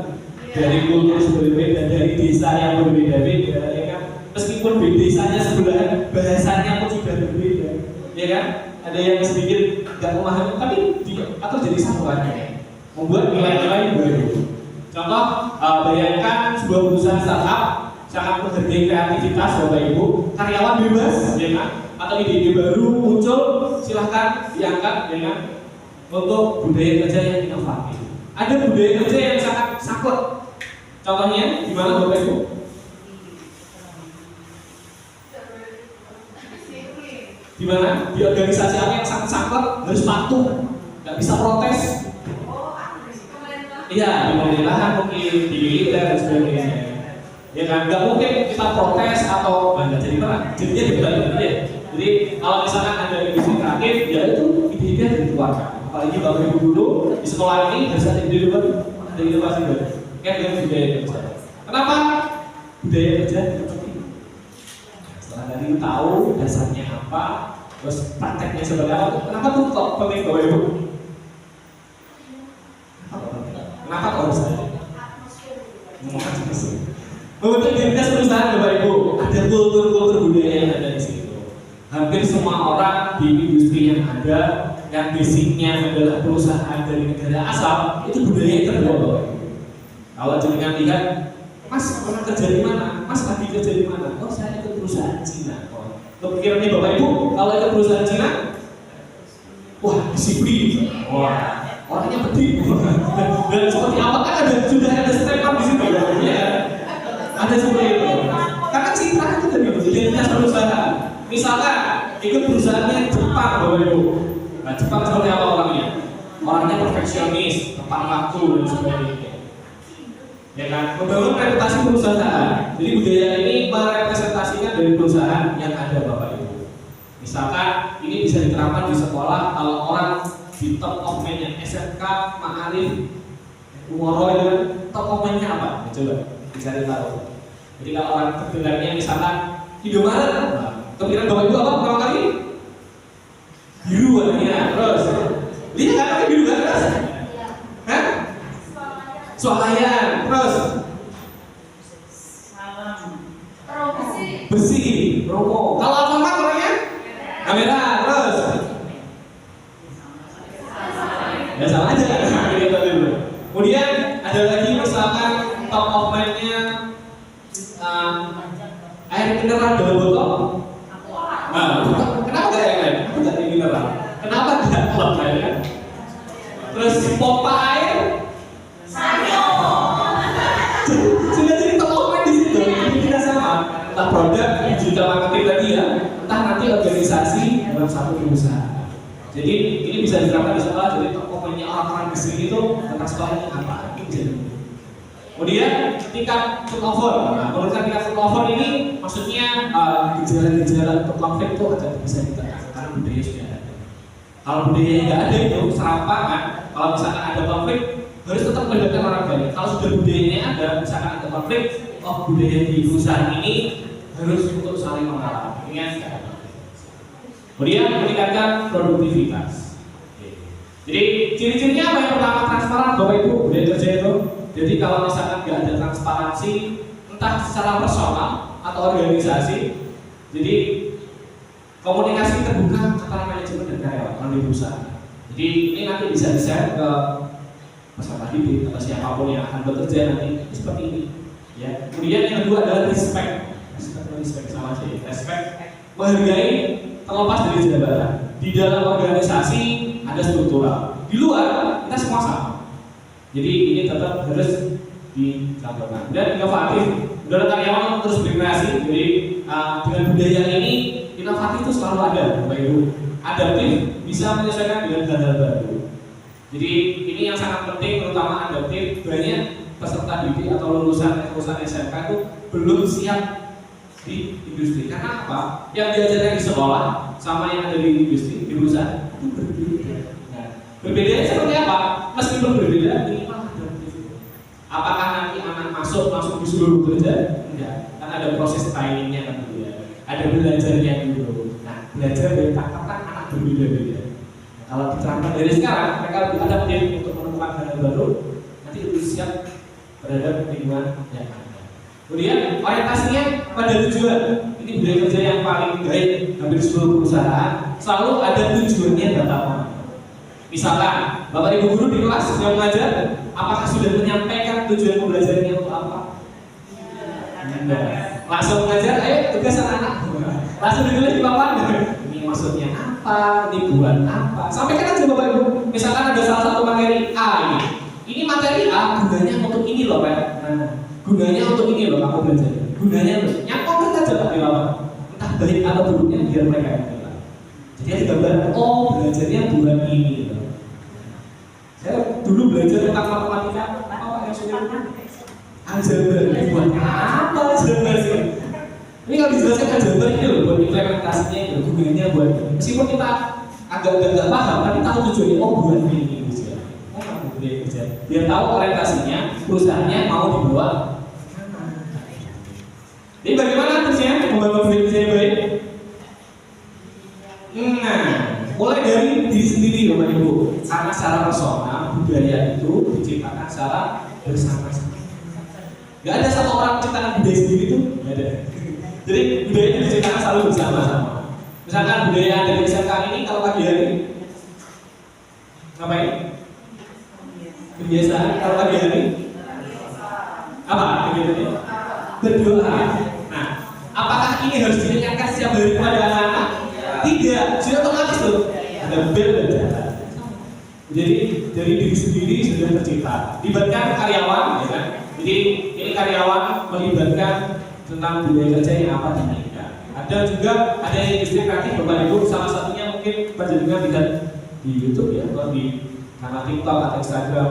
dari kultur berbeda, dari desa yang berbeda-beda, ya kan? Meskipun desanya sebelahan, bahasanya pun sudah berbeda, ya kan? Ada yang sedikit nggak memahami, tapi atau jadi satuannya, membuat nilai-nilai baru. Contoh, bayangkan sebuah perusahaan startup sangat menghargai kreativitas Bapak Ibu, karyawan bebas, ya kan? Atau ide-ide baru muncul, silahkan diangkat, ya kan? Untuk budaya kerja yang inovatif. Ada budaya kerja yang sangat saklek. Contohnya gimana Bapak Ibu? Di mana? Di organisasi apa yang sangat saklek, harus patuh, nggak bisa protes. Iya, di pemerintahan mungkin, di militer dan sebagainya. Ya kan, nggak mungkin kita protes atau nggak jadi perang. Jadinya dibalik ya. Jadi kalau misalkan ada ide kreatif, ya itu ide-ide yang dikeluarkan. Apalagi Bapak Ibu dulu di sekolah ini harus ada ide baru, ada inovasi baru. Kayak dengan budaya kerja. Kenapa budaya kerja seperti ini? Setelah tadi tahu dasarnya apa, terus prakteknya seperti apa, kenapa tuh kok penting Bapak Ibu? Kenapa kok harus ada? Ngomongkan sih. Membentuk identitas perusahaan Bapak Ibu, ada kultur-kultur budaya yang ada di situ. Hampir semua orang di industri yang ada, yang basicnya adalah perusahaan dari negara asal, itu budaya terbawa Bapak Ibu. Kalau jenengan lihat, Mas pernah kerja di mana? Mas lagi kerja di mana? Oh saya ikut perusahaan Cina. Kepikirannya Bapak Ibu, kalau ikut perusahaan Cina, wah disiplin, wah orangnya pedih. Dan seperti apa kan sudah ada step up di situ ya. Ada seperti itu. Karena Cina itu tadi identitas perusahaan. Misalkan ikut perusahaannya Jepang Bapak Ibu. Nah Jepang seperti apa orangnya? Orangnya perfeksionis, tepat waktu dan sebagainya. Ya kan, membangun reputasi perusahaan. Jadi budaya ini merepresentasikan dari perusahaan yang ada Bapak Ibu. Misalkan ini bisa diterapkan di sekolah. Kalau orang di top of mind-nya SMK Ma'arif Umaro itu top of mind-nya apa? Coba dicari tahu. Jadi kalau orang terdengarnya misalkan Indomaret, kepikiran Bapak Ibu apa pertama kali? Biru warnanya. Terus lihat kan pakai biru kan terus? Hah? Swalayan. Terus besi, promo. Kalau Alfamart orangnya kamera. Terus ya sama aja. Kemudian ada lagi misalkan top of mind-nya air mineral dalam botol. Nah, kenapa gak yang lain? Kenapa gak air mineral? Kenapa gak klub lain kan? Terus pompa air sudah jadi top of mind di situ. Jadi kita sama. Entah produk, digital marketing tadi ya, entah nanti organisasi dalam satu perusahaan. Jadi ini bisa diterapkan di sekolah. Jadi top of mind-nya orang-orang di sini itu tentang sekolahnya apa? Ini bisa diterapkan. Kemudian tingkat turnover. Nah, menurunkan tingkat turnover ini maksudnya gejala-gejala untuk konflik itu akan bisa ditekan karena budaya sudah ada. Kalau budaya nggak ada itu serampangan kan. Kalau misalkan ada konflik harus tetap melibatkan orang banyak. Kalau sudah budayanya ada, misalkan ada konflik, oh budaya di perusahaan ini harus untuk saling mengalah. Ingat kan? Kemudian meningkatkan produktivitas. Jadi ciri-cirinya apa yang pertama? Transparan Bapak Ibu budaya kerja itu. Jadi kalau misalkan nggak ada transparansi, entah secara personal atau organisasi, jadi komunikasi terbuka antara manajemen dan karyawan di perusahaan. Jadi ini nanti bisa di-share ke peserta didik atau siapapun yang akan bekerja nanti seperti ini. Ya. Kemudian yang kedua adalah respect. Respect sama aja. Respect menghargai terlepas dari jabatan. Di dalam organisasi ada struktural. Di luar kita semua sama. Jadi ini tetap harus dicontohkan. Dan inovatif. Udara karyawan terus berkreasi. Jadi dengan budaya ini inovatif itu selalu ada, Bapak Ibu. Adaptif bisa menyesuaikan dengan hal-hal baru. Jadi ini yang sangat penting, terutama adaptif. Banyak peserta didik atau lulusan SMK itu belum siap di industri. Karena apa? Yang diajarkan di sekolah sama yang ada di industri, di perusahaan itu berbeda. Nah, berbedanya seperti apa? Meskipun berbeda, minimal adaptif. Apakah nanti anak masuk disuruh bekerja? Enggak. Kan ada proses trainingnya kan dulu ya. Ada belajarnya dulu. Nah, belajar dari kakak kan anak berbeda-beda. Nah, kalau diterapkan dari sekarang, mereka lebih adaptif untuk menemukan hal baru. Nanti lebih siap terhadap lingkungan yang ada. Kemudian orientasinya pada tujuan. Ini budaya kerja yang paling baik hampir seluruh perusahaan. Selalu ada tujuannya pertama. Misalkan Bapak Ibu guru di kelas sedang mengajar, apakah sudah menyampaikan tujuan pembelajarannya untuk apa? Tidak. Langsung mengajar, ayo tugas anak-anak. Langsung ditulis di papan. Ini maksudnya apa? Ini buat apa? Sampaikan aja Bapak Ibu. Misalkan ada salah satu materi A ini. Ini materi A gunanya untuk ini loh Pak. Nah, gunanya untuk ini loh kamu belajar. Gunanya untuk yang konkret aja Pak di lapangan. Entah baik atau buruknya biar mereka yang bilang. Jadi ada gambaran, oh belajarnya bulan ini. Saya dulu belajar tentang matematika apa yang sudah aljabar. Buat apa aljabar sih? Ini kalau dijelaskan aljabar ini loh buat implementasinya, gunanya buat meskipun kita agak nggak paham, tapi tahu tujuannya. Oh buat ini. Biar tahu orientasinya, perusahaannya mau dibawa. Jadi bagaimana terusnya membangun budaya kerja yang baik? Nah, mulai dari diri sendiri Bapak Ibu. Karena secara personal budaya itu diciptakan secara bersama-sama. Gak ada satu orang menciptakan budaya sendiri itu, gak ada. Jadi budaya itu diciptakan selalu bersama-sama. Misalkan budaya dari SMK ini kalau pagi hari ngapain? Kebiasaan kalau pagi hari apa kegiatannya? Berdoa. Nah, apakah ini harus diingatkan setiap hari kepada anak-anak? Tidak, sudah otomatis tuh. Ada bel dan jalan. Jadi dari diri sendiri sudah tercipta. Libatkan karyawan, ya kan? Jadi ini karyawan melibatkan tentang budaya kerja yang apa dinamika. Ada juga ada industri kreatif Bapak Ibu. Salah satunya mungkin panjenengan tidak di YouTube ya, atau di karena TikTok atau Instagram,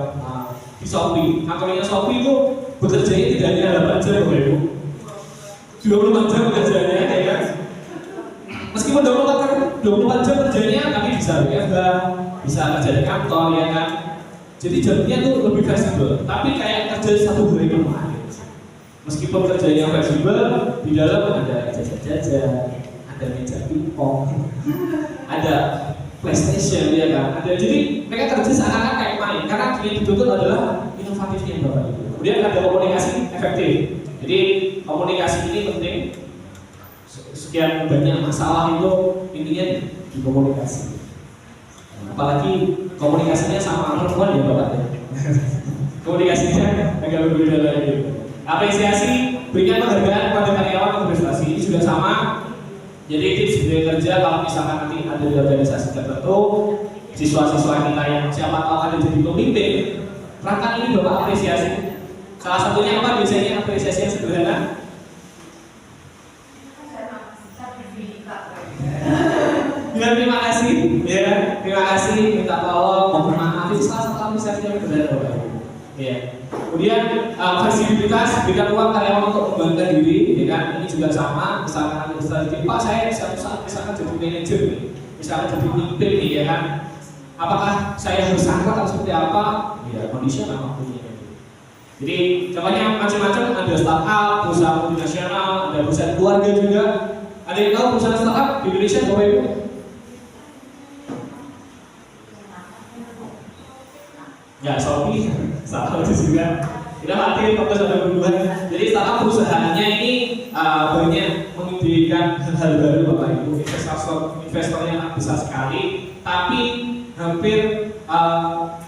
di Shopee. Kantornya Shopee itu bekerjanya tidak hanya 8 jam Bapak Ibu, 24 jam bekerjanya, ya kan? Meskipun 24 jam kerjanya, tapi bisa WFH, bisa kerja di kantor, ya kan? Jadi jamnya tuh lebih fleksibel. Tapi kayak kerja satu hari kemarin. Meskipun kerjanya fleksibel, di dalam ada jajan-jajan, ada meja pingpong, ada PlayStation, ya kan? Ada. Jadi mereka kerja seakan-akan kayak main. Karena yang dituntut adalah inovatifnya Bapak Ibu. Kemudian ada komunikasi efektif. Jadi komunikasi ini penting. Sekian banyak masalah itu intinya di komunikasi. Apalagi komunikasinya sama perempuan ya Bapak ya. Komunikasinya agak berbeda lagi. Apresiasi, berikan penghargaan kepada karyawan yang berprestasi. Ini juga sama. Jadi tips budaya kerja kalau misalkan nanti ada di organisasi tertentu, siswa-siswa kita yang siapa tahu ada jadi pemimpin, perangkat ini Bapak apresiasi. Salah satunya apa? Biasanya apresiasi yang sederhana. Bilang terima kasih, ya, terima kasih, minta tolong, mohon maaf. Itu salah satu apresiasi yang benar Bapak Ibu. Ya. Kemudian fleksibilitas, berikan ruang karyawan untuk mengembangkan diri, ya kan? Ini juga sama. Misalkan ada strategi, Pak saya suatu saat misalkan jadi manajer nih, misalkan jadi pemimpin nih, ya kan? Apakah saya harus sangkut atau seperti apa? Ya kondisi apa punya. Jadi contohnya macam-macam, ada startup, perusahaan multinasional, ada perusahaan keluarga juga. Ada yang tahu perusahaan startup di Indonesia Bapak Ibu? Ya Shopee, startup itu juga. Kita mati fokus pada perubahan. Jadi startup perusahaannya ini banyak mengideikan hal-hal baru Bapak Ibu. Investornya besar sekali, tapi hampir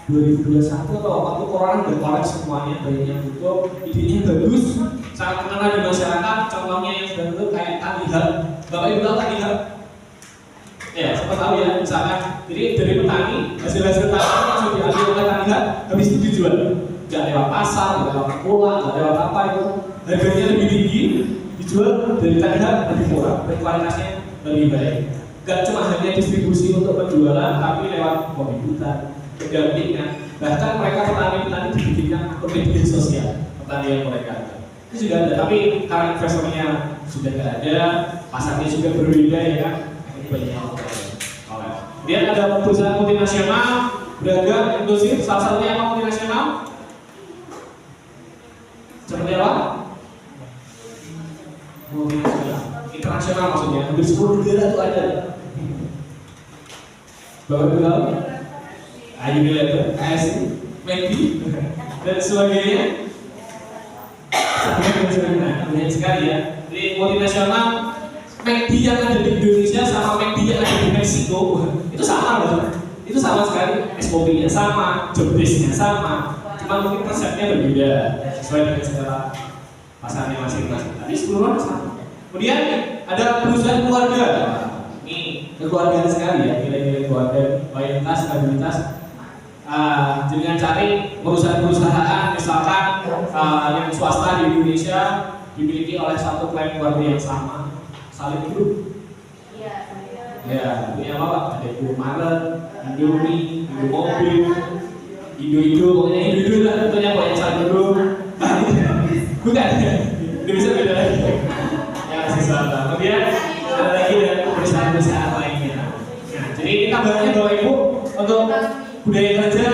2021 atau waktu corona udah korek semuanya, banyak yang tutup, idenya bagus, sangat mengenal di masyarakat. Contohnya yang sudah tutup kayak Tanihub. Bapak Ibu tahu Tanihub? Ya, siapa tahu ya, misalkan jadi dari petani hasil-hasil tanaman langsung diambil oleh Tanihub, habis itu dijual. Nggak lewat pasar, nggak lewat pulang, nggak lewat apa itu, harganya lebih tinggi, dijual dari Tanihub lebih murah, dan kualitasnya lebih baik. Gak cuma hanya distribusi untuk penjualan, tapi lewat pembibitan, pendampingan. Bahkan mereka petani-petani dibikinkan akun media sosial pertanian mereka. Itu sudah ada, tapi karena investornya sudah tidak ada, pasarnya juga berbeda ya kan. Ini banyak yang oleh. Kemudian ada perusahaan multinasional, beragam, inklusif. Salah satunya apa multinasional? Seperti apa? Multinasional, internasional maksudnya. Hampir 10 negara itu ada. Bapak Ibu tahu? Unilever, KFC, McD, dan sebagainya. Banyak sekali ya. Jadi multinasional, McD yang ada di Indonesia sama McD yang ada di Meksiko itu sama loh. Itu sama sekali. SOP-nya sama, job desk-nya sama. Cuma mungkin resepnya berbeda sesuai dengan selera pasarnya masing-masing. Tapi seluruhnya sama. Kemudian ada perusahaan keluarga. Ini kekeluargaan sekali ya, nilai-nilai keluarga, loyalitas, stabilitas. Dengan cari perusahaan-perusahaan misalkan yang swasta di Indonesia dimiliki oleh satu klaim keluarga yang sama, saling hidup. Ya, punya apa Pak? Ada Indomaret, Indomie, Indomobil, Indo, pokoknya Indo lah, tentunya pokoknya saling hidup. Bukan, itu bisa beda lagi. Ya, sesuatu. Kemudian ada lagi dari perusahaan-perusahaan lainnya. Nah, jadi ini tambahannya Bapak Ibu untuk budaya kerja,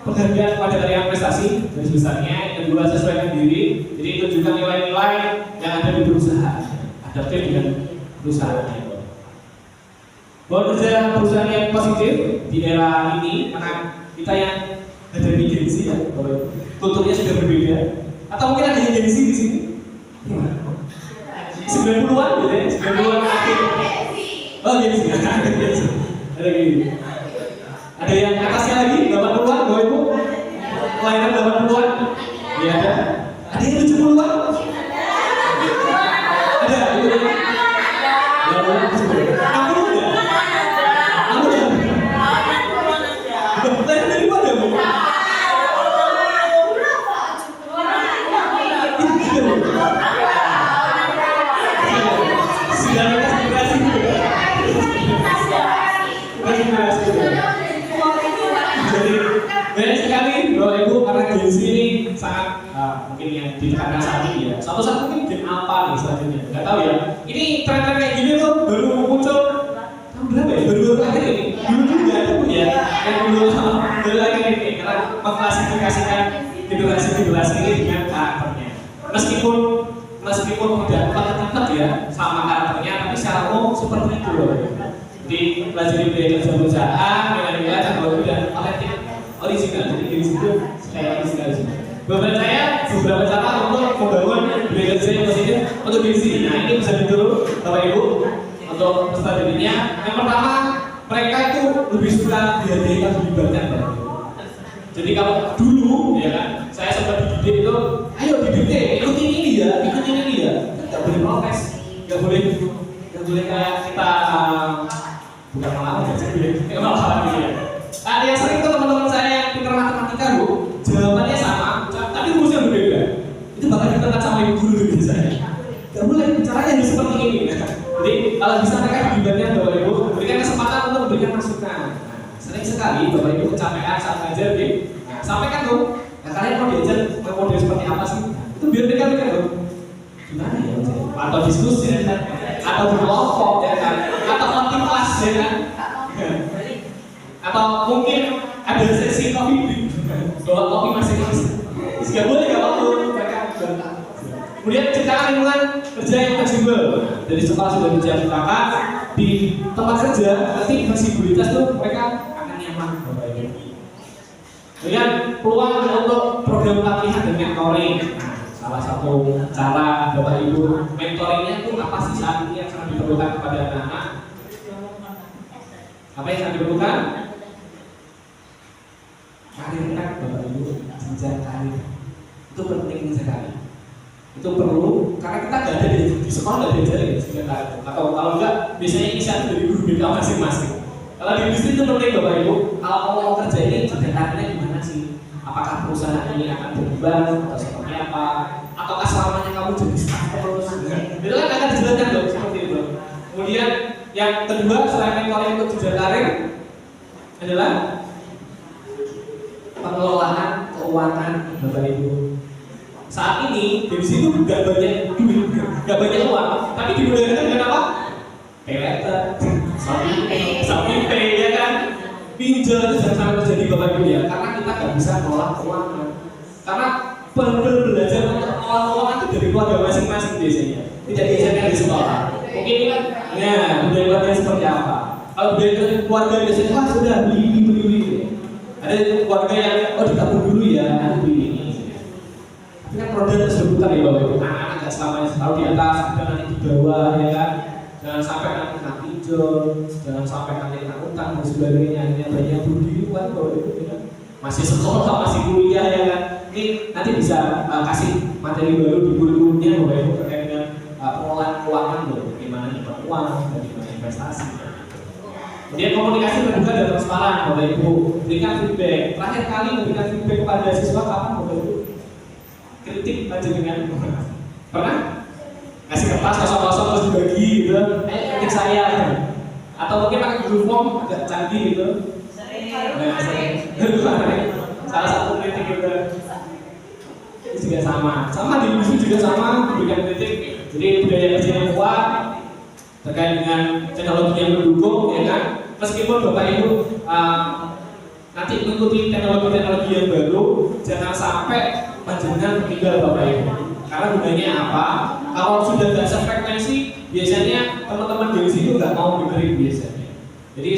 penghargaan kepada karya prestasi dari sebesarnya. Yang kedua sesuaikan diri, jadi tunjukkan nilai-nilai yang ada di perusahaan, adaptif dengan perusahaannya. Bahwa kerja perusahaan yang positif di era ini, karena kita yang ada di Gen Z ya, tuturnya sudah berbeda. Atau mungkin ada yang Gen Z di sini? 90-an gitu ya, 90-an akhir. Oh Gen Z, ada gini. Ada yang atasnya lagi, 80-an, Bapak Ibu? Kelahiran 80-an? Iya ada. Ada yang 70-an? Ada, itu ya. Banyak sekali Bapak Ibu karena Gen Z ini sangat mungkin yang ditekankan saat ini ya. Suatu saat mungkin Gen apa nih selanjutnya, nggak tahu ya. Ini tren-tren kayak gini tuh baru muncul tahun berapa ya? Baru akhir ini. Dulu juga ada pun ya. Yang baru akhir ini karena mengklasifikasikan generasi ini dengan karakternya. Meskipun tidak tetap ya sama karakternya, tapi secara umum seperti itu loh. Jadi pelajari budaya kerja perusahaan, nilai-nilai teknologi dan otentik original. Jadi di situ kayak original sih. Beberapa cara untuk membangun budaya kerja yang positif untuk diri sendiri. Nah ini bisa ditiru Bapak Ibu untuk peserta dirinya. Yang pertama, mereka itu lebih suka dihargai dan dilibatkan. Jadi kalau dulu ya kan, saya sempat dididik itu, ayo dididik, ikutin ini ya, nggak boleh protes, nggak boleh kayak kita bukan malah gitu ya. Ada yang sering tuh teman-teman saya yang pintar matematika Bu, jawabannya sama, tapi rumusnya berbeda. Itu bakal ditekan sama ibu guru biasanya. Gak boleh, caranya harus seperti ini. Jadi kalau bisa mereka dilibatkan Bapak Ibu, berikan kesempatan untuk memberikan masukan. Sering sekali Bapak Ibu kecapean saat ngajar gitu. Nah, sampaikan tuh, kalian mau diajar model seperti apa sih? Itu biar mereka berikan tuh. Gimana ya? Atau diskusi ya kan? Atau berkelompok ya kan? Atau konti kelas ya kan? Atau mungkin ada sesi kopi break, bawa kopi masing-masing. Jika boleh gak waktu mereka berangkat. Kemudian ciptakan lingkungan kerja yang fleksibel. Dari sekolah sudah diciptakan di tempat kerja, nanti fleksibilitas tuh mereka akan nyaman. Kemudian peluang untuk program pelatihan dan mentoring. Nah, salah satu cara Bapak Ibu mentoringnya itu apa sih saat ini yang sangat diperlukan kepada anak-anak? Apa yang sangat diperlukan? jenjang karir. Itu penting sekali. Itu perlu karena kita nggak ada di sekolah nggak diajarin jenjang karir. Atau kalau enggak biasanya inisiatif dari guru BK masing-masing. Kalau di industri itu penting Bapak Ibu. Kalau kamu mau kerja ini jenjang karirnya gimana sih? Apakah perusahaan ini akan berkembang atau seperti apa? Ataukah selamanya kamu jadi staff terus? Itu kan akan dijelaskan dong seperti itu. Kemudian yang kedua selain mentoring untuk jenjang karir adalah pengelolaan keuangan Bapak Ibu. Saat ini dari situ nggak banyak duit, nggak banyak uang, tapi dimudahan dengan apa? Paylater, Shopee Pay ya kan? Pinjol itu jangan sampai terjadi Bapak Ibu ya, karena kita nggak bisa mengelola keuangan. Karena belajar untuk mengelola keuangan itu dari keluarga masing-masing biasanya, tidak diajarkan di sekolah. Mungkin ya budaya keluarga seperti apa? Kalau budaya keluarga biasanya wah sudah beli. Ada keluarga yang ditabung dulu ya, nanti beli ini. Tapi kan produk tersebut ya Bapak Ibu, anak-anak nggak selamanya selalu di atas, ada nanti di bawah ya kan. Jangan sampai nanti kena pinjol, jangan sampai nanti kena utang dan sebagainya. Hanya banyak budi kan Bapak Ibu ya. Masih sekolah, masih kuliah ya kan. Ini nanti bisa kasih materi baru di kurikulumnya Bapak Ibu terkait dengan pengelolaan keuangan loh, bagaimana nyimpan uang, bagaimana investasi. Kemudian komunikasi terbuka dan transparan Bapak Ibu, berikan feedback. Terakhir kali memberikan feedback kepada siswa kapan Bapak Ibu? Kritik aja dengan pernah? Kasih kertas kosong-kosong terus dibagi gitu, kritik saya atau mungkin pakai Google Form agak canggih gitu. Salah satu kritik juga itu juga sama di industri juga sama memberikan kritik. Jadi budaya kerja yang kuat terkait dengan teknologi yang mendukung ya kan. Meskipun Bapak Ibu nanti mengikuti teknologi yang baru, jangan sampai panjenengan meninggal Bapak Ibu. Karena gunanya apa? Kalau sudah tidak sefrekuensi, biasanya teman-teman di sini nggak mau dengerin biasanya. Jadi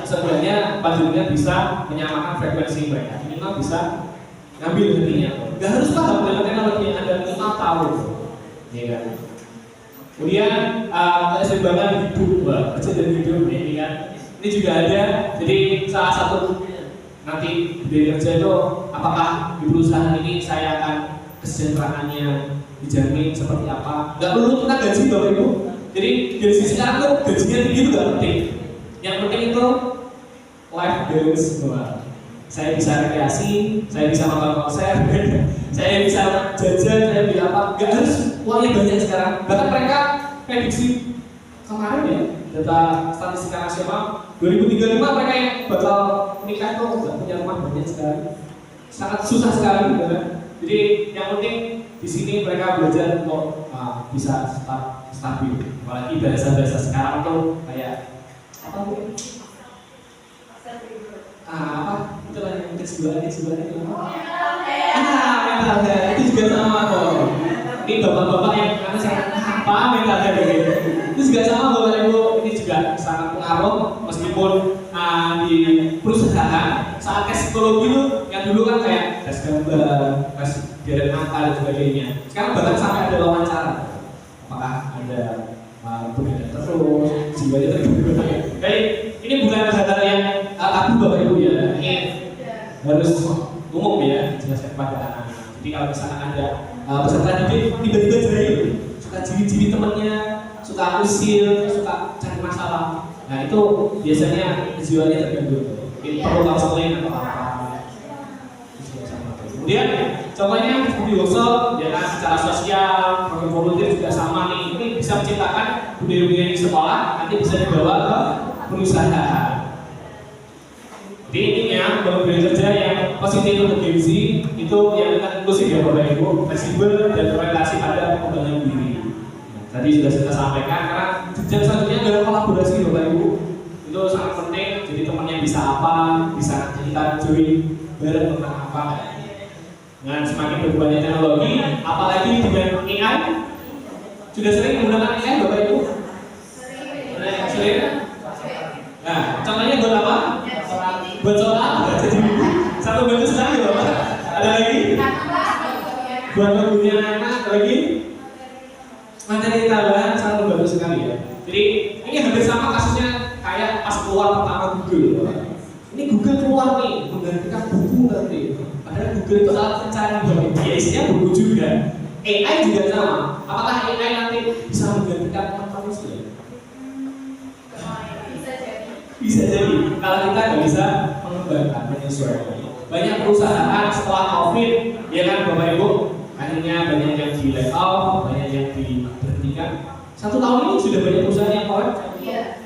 sebenarnya panjenengan bisa menyamakan frekuensi mereka, minimal bisa ngambil hatinya. Gak harus paham dengan teknologi yang ada, minimal tahu, ya kan? Kemudian keseimbangan hidup, kerja dan hidup ini kan, ini juga ada. Jadi salah satu nanti di kerja itu, apakah di perusahaan ini saya akan kesejahteraannya dijamin seperti apa? Gak perlu kita gaji Bapak Ibu. Jadi dari sisi sekarang tuh gajinya tinggi itu gak penting. Yang penting itu life balance. Saya bisa rekreasi, saya bisa nonton konser, saya bisa jajan, saya bisa apa? Gak harus uangnya banyak sekarang. Bahkan mereka prediksi kemarin ya, data statistika nasional 2035 mereka yang bakal menikah itu nggak punya rumah banyak sekali, sangat susah sekali gitu kan. Jadi yang penting di sini mereka belajar untuk bisa stabil. Apalagi bahasa-bahasa sekarang tuh kayak apa bu? Apa? Itu lah yang sebelah itu mental health itu juga sama kok. Ini bapak-bapak yang karena saya apa mental health gitu. Itu juga sama Bapak Ibu, ini juga sangat pengaruh meskipun di perusahaan saat tes psikologi itu yang dulu kan kayak tes gambar, tes deret mata dan sebagainya. Sekarang bahkan sampai ada wawancara. Apakah ada berbeda terus, jiwanya terganggu. Baik, ini bukan hal yang tabu Bapak Ibu ya. Ini harus umum ya, jelaskan kepada anak-anak. Jadi kalau misalkan ada peserta didik tiba-tiba jahil, suka ciri-ciri temannya, suka usir, suka cari masalah. Nah itu biasanya kejiwaannya terganggu. Perlu counseling atau apa. Kemudian contohnya seperti workshop, ya kan, secara sosial, program volunteer juga sama nih. Ini bisa menciptakan budaya-budaya di sekolah, nanti bisa dibawa ke perusahaan. Jadi intinya budaya kerja yang positif untuk Gen Z itu yang inklusif ya Bapak Ibu, fleksibel dan berorientasi pada pengembangan diri. Tadi sudah kita sampaikan karena jenjang selanjutnya adalah kolaborasi Bapak Ibu. Itu sangat penting. Jadi temannya bisa apa, bisa kita join bareng tentang apa. Dengan semakin berkembangnya teknologi, apalagi dengan AI, sudah sering menggunakan AI Bapak Ibu? Sering. Nah, contohnya buat apa? Buat sholat, jadi satu baju sekali Bapak. Ada lagi? Buat mempunyai anak, lagi? Materi tambahan sangat bagus sekali ya. Jadi ini hampir sama kasusnya kayak pas keluar pertama Google. Ini Google keluar nih menggantikan buku nanti. Padahal Google itu alat pencari Bapak Ibu, ya isinya buku juga. AI juga sama. Apakah AI nanti bisa menggantikan manusia? Bisa jadi. Kalau kita nggak bisa mengembangkan, menyesuaikan. Banyak perusahaan setelah COVID, ya kan Bapak Ibu, akhirnya banyak yang di layoff, banyak yang diberhentikan. 1 tahun ini sudah banyak perusahaan yang collapse,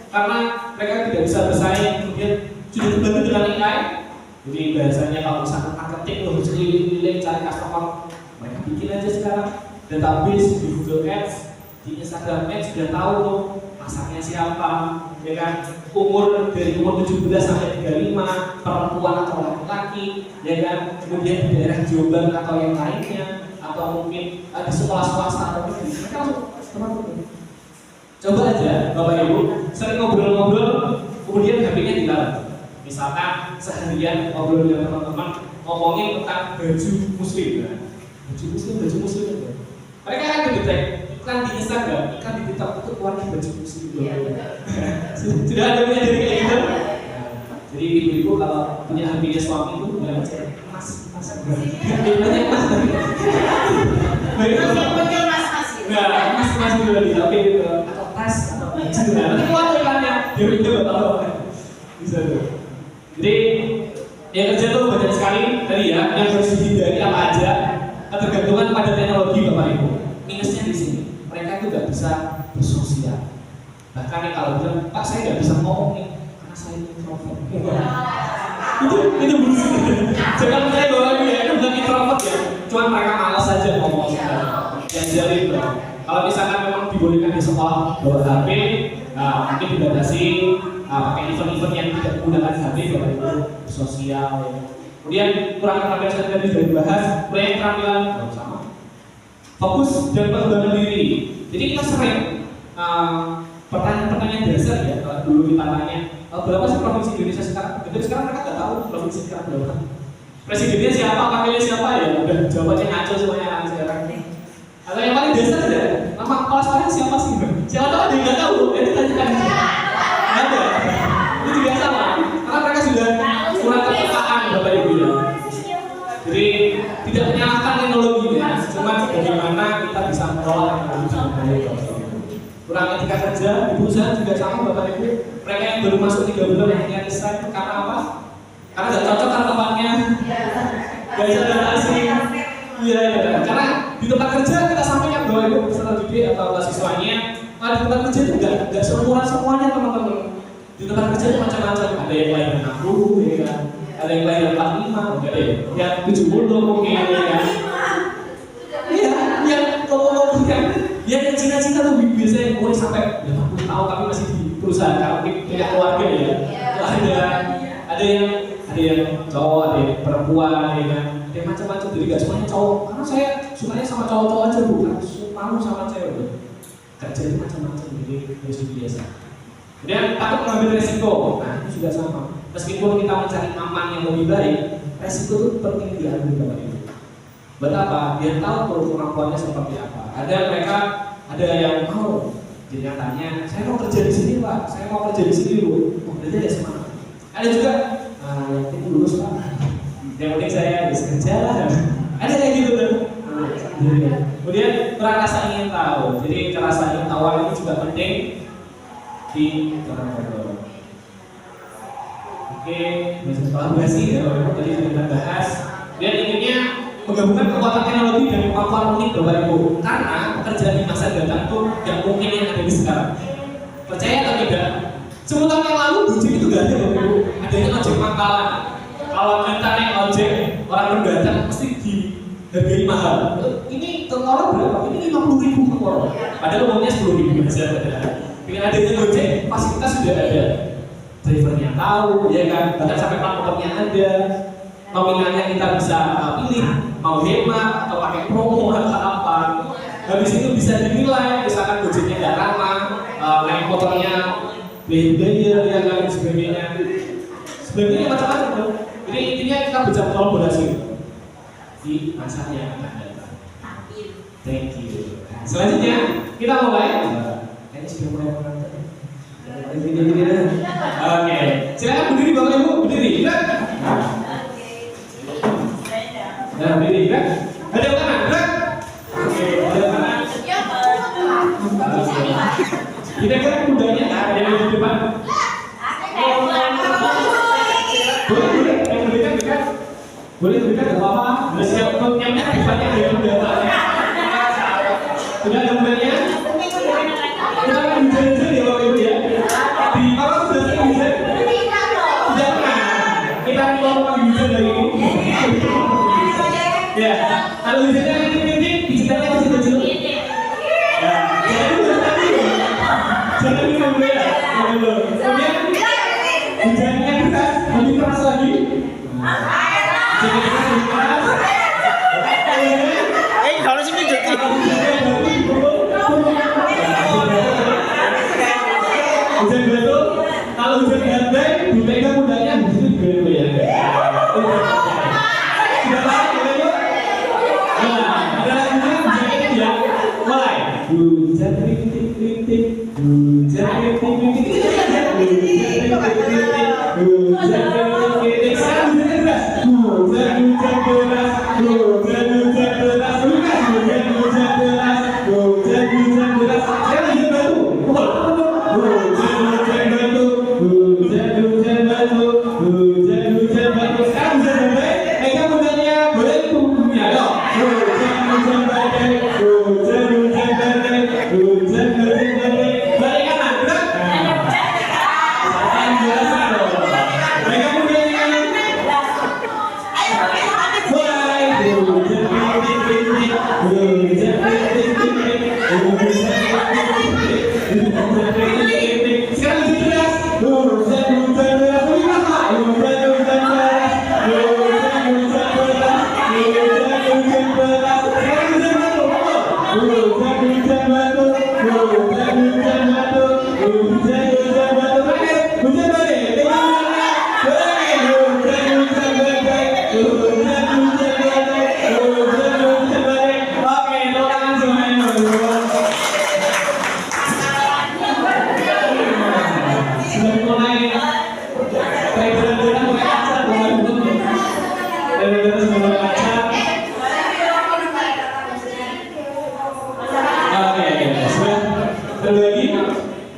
karena mereka tidak bisa bersaing, kemudian sudah terbantu dengan AI. Jadi biasanya kalau misalkan marketing harus keliling-keliling cari customer, mereka bikin aja sekarang database di Google Ads, di Instagram Ads sudah tahu tuh masaknya siapa, ya kan, umur dari umur 17 sampai 35, perempuan atau laki-laki, ya kan, kemudian di daerah Jombang atau yang lainnya, atau mungkin di sekolah swasta atau negeri, mereka langsung coba aja Bapak Ibu sering ngobrol-ngobrol, kemudian HP-nya dilarang. Misalkan seharian ngobrol dengan teman-teman ngomongin tentang baju muslim, kan? Baju muslim itu. Mereka akan mendetek iklan di Instagram, iklan di TikTok itu keluar baju muslim. Sudah ada punya dari kayak gitu. Jadi ibu-ibu kalau punya HP-nya suami itu bilang aja mas, banyak mas. Mas dulu lagi, oke gitu, atau tas, atau baju. Nanti keluar iklannya, dia itu tahu. Bisa tuh. Jadi yang kerja tuh banyak sekali tadi ya, yang harus dihindari apa aja, ketergantungan pada teknologi Bapak Ibu. Minusnya di sini, mereka itu nggak bisa bersosial. Bahkan nih kalau bilang, Pak saya nggak bisa ngomong nih, karena saya introvert. Itu bullshit. Jangan percaya bahwa itu bukan introvert ya, cuma mereka malas saja ngomong. Diajarin bro. Kalau misalkan memang dibolehkan di sekolah bawa HP, mungkin dibatasi pakai event-event yang tidak menggunakan HP, Bapak Ibu, sosial. Ya. Kemudian kurang keterampilan saya tadi sudah dibahas, proyek keterampilan sama. Fokus dan pengembangan diri. Jadi kita sering pertanyaan-pertanyaan dasar ya. Kalau dulu kita tanya berapa sih provinsi Indonesia sekarang? Jadi sekarang mereka nggak tahu provinsi sekarang berapa. Presidennya siapa, wakilnya siapa ya? Udah jawabannya ngaco semuanya anak sekarang. Atau yang paling dasar aja, nama kepala sekolah siapa sih? Siapa tahu ada yang nggak tahu, jadi tanyakan. Ada, itu juga sama. Karena mereka sudah kurang kepekaan Bapak Ibu ya. Jadi tidak menyalahkan teknologinya, cuma bagaimana kita bisa mengelola teknologi. Kurang etika kerja di perusahaan juga sama Bapak Ibu. Mereka yang baru masuk 3 bulan yang resign karena apa? Karena nggak cocok kan tempatnya, nggak bisa adaptasi. Iya, karena di tempat kerja kita sampaikan bahwa Ibu peserta didik atau mahasiswanya, di tempat kerja itu nggak semuanya teman-teman. Di tempat kerja itu macam-macam. Ada yang lahiran 60, ya kan? Ada yang lahiran 45, enggak deh. Yang 70 mungkin, ya kan? Iya, yang kalau kan, yang Cina-Cina tuh biasanya umur sampai 80 tahun tapi masih di perusahaan karena punya keluarga ya. Ada yang cowok, ada yang perempuan, ya kan? Ada yang macam-macam. Jadi nggak semuanya cowok. Karena saya sukanya sama cowok-cowok aja, bukan malu sama cewek. Kerja itu macam-macam, jadi harus biasa. Kemudian takut mengambil resiko. Nah itu juga sama. Meskipun kita mencari aman yang lebih baik, resiko itu penting diambil Bapak Ibu. Buat apa? Biar tahu kemampuannya seperti apa. Ada mereka, ada yang mau. Jadi yang tanya, saya mau kerja di sini Pak, saya mau kerja di sini dulu. Oh berarti ada semangat. Ada juga, yang itu lulus Pak. Yang penting saya bisa kerja lah. Ada kayak gitu kan. Kemudian rasa ingin tahu. Jadi rasa ingin tahu ini juga penting di dalam ngobrol. Oke, kolaborasi ya, tadi sudah kita bahas. Dan intinya menggabungkan kekuatan teknologi dan kemampuan unik Bapak Ibu. Karena pekerjaan di masa datang itu tidak mungkin yang ada di sekarang. Percaya atau tidak? 10 tahun yang lalu Gojek itu gak ada Bapak Ibu. Adanya ojek pangkalan. Kalau kita naik ojek, orang berdatang mesti dihargai mahal. Ini telur berapa? Ini 50.000 telur. Padahal umumnya 10.000 saja. Dengan adanya Gojek, fasilitas sudah ada. Drivernya tahu, ya kan? Bahkan sampai plat motornya ada. Nominalnya kita bisa pilih, mau hemat atau pakai promo atau apa. Habis itu bisa dinilai, misalkan Gojeknya nggak ramah, naik motornya bayar, ya kan, sebagainya. Sebagainya macam-macam. Jadi intinya kita bisa kolaborasi di masa yang akan datang. Thank you. Selanjutnya kita mulai. Ini sudah mulai menonton. Oke, silakan berdiri Bapak Ibu, berdiri. Nah, ini kan? Ada kanan, kan? Oke, ada kanan. Kira-kira kudanya ada yang di depan? Boleh, yang dekat. Boleh dekat, nggak apa-apa. Udah siap nyamnya depannya ada yang udah pak. Sudah ada kudanya? Kita akan hujan-hujan ya waktu itu ya. Di apa sudah sering hujan? Sudah pernah. Kita mau hujan dari ini. Ya, kalau hujannya rintik-rintik, dicetaknya masih kecil. Ya, jangan minum dulu ya. Kemudian hujannya deras, lebih keras lagi. Hujannya deras, lebih keras. Kalau sini jadi. Hujan batu, kalau hujan gandai, dipegang kudanya di situ juga ya. Sudah paham ya, yuk? Nah, ada hujan ya. Mulai. Hujan rintik-rintik, hujan rintik-rintik, hujan rintik-rintik. Sekarang hujannya deras. Hujan deras. Hujan deras. Sekarang hujan batu. Hujan batu. Sekarang hujan badai. Pegang kudanya, boleh tubuhnya. Ayo. Hujan badai. Balik kanan, gerak. Pegang kudanya. Mulai. Hujan rintik-rintik. Sekarang hujan deras. Hujan deras. Lebih keras, Pak. Hujan deras. Sekarang hujan batu. Hujan batu. Terakhir, hujan badai. Pegang kudanya. Hujan badai. Oke, tepuk tangan semuanya. Sudah mulai mulai lancar, mulai betul. Sudah mulai lancar. Oke, sudah terbagi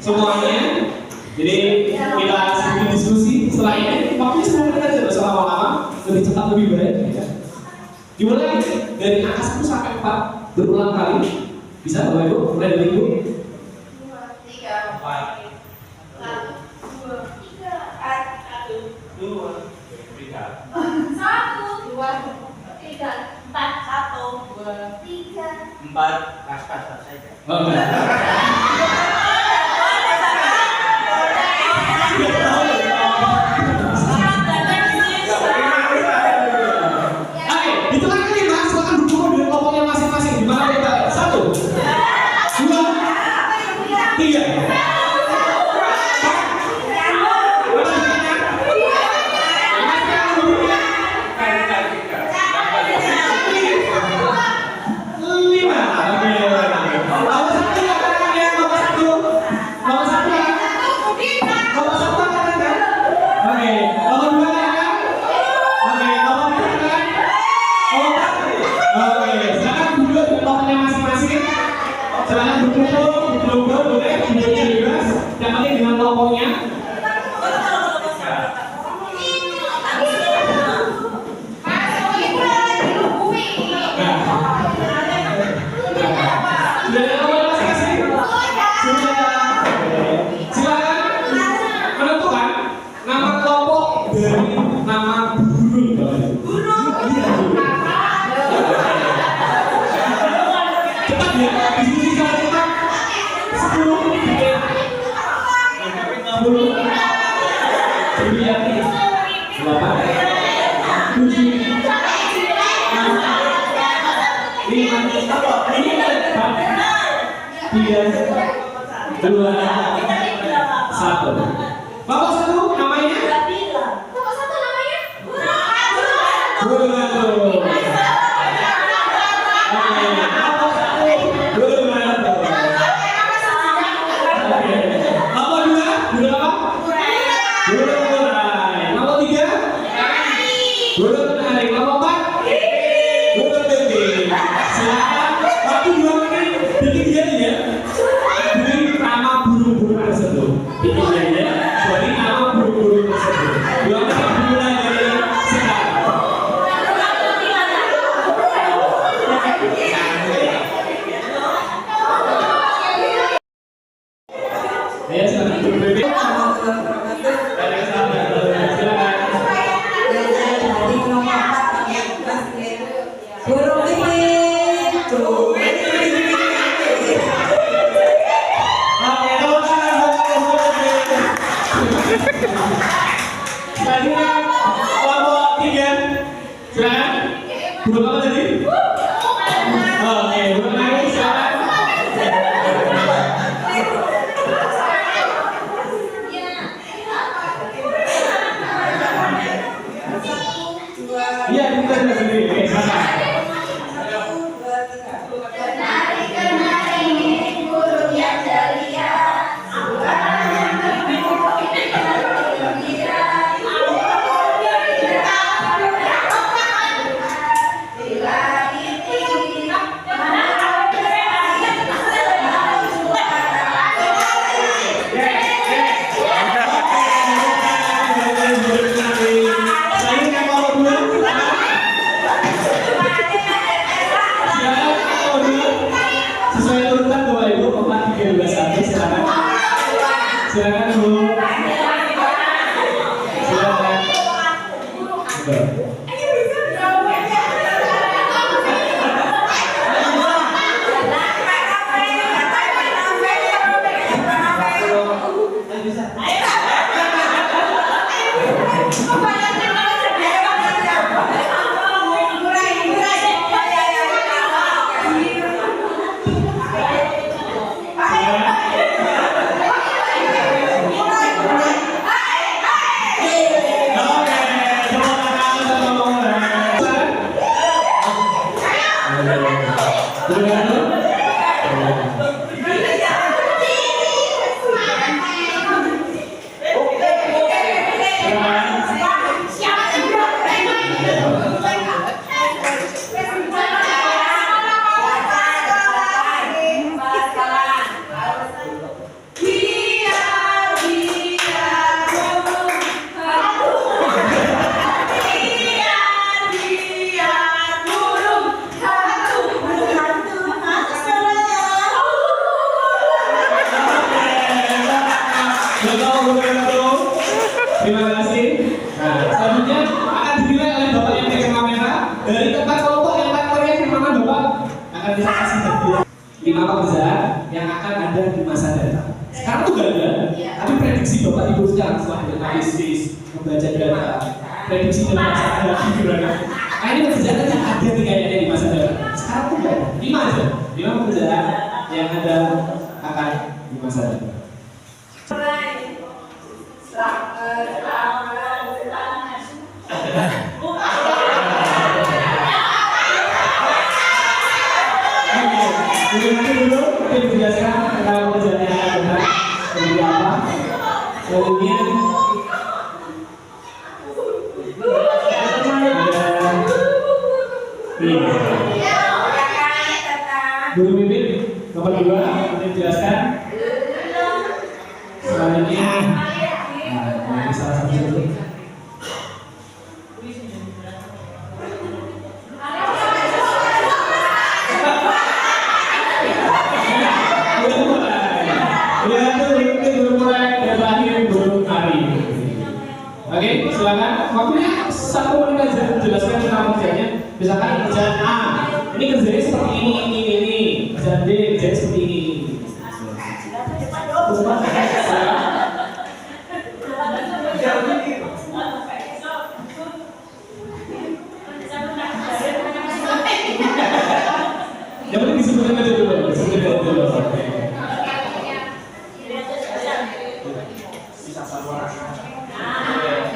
semuanya. Jadi kita sedikit diskusi. Setelah ini, waktunya 10 menit aja, usah lama-lama. Lebih cepat, lebih baik. Ya. Dimulai dari angka 1 sampai 4 berulang kali. Bisa Bapak Ibu? Mulai dari Ibu. 3, 4, 4 pas-pasan saja. Oh, enggak. Oke, hitungan kelima, silakan berkumpul dengan kelompoknya masing-masing. Di mana kita? 1, 2, 3. Bapak satu namanya? Bapak satu namanya? Nomor 3? Nomor 4? Silakan dulu. Silakan. Terima kasih. Nah, selanjutnya akan dinilai oleh Bapak yang pegang kamera dari keempat kelompok yang kategori yang mana Bapak akan bisa kasih hadiah 5 pekerjaan yang akan ada di masa datang. Sekarang tuh gak ada, tapi prediksi Bapak Ibu sekarang setelah analisis, membaca data, prediksi dan masa depan gimana? Nah, ini pekerjaan yang ada nih kayaknya di masa depan. Sekarang tuh gak ada, 5 aja, 5 pekerjaan yang ada akan di masa depan. Dulu, mungkin dijelaskan tentang pekerjaan yang akan datang seperti apa. Kemudian Guru Mimpin nomor 2 mungkin dijelaskan. Selanjutnya, nah, ini salah satu itu. Oke, silakan. Waktunya 1 menit aja jelaskan tentang kerjanya. Misalkan kerjaan A, ini kerjanya seperti ini. Kerjaan B, kerjanya seperti ini. Yang penting disebutkan aja dulu.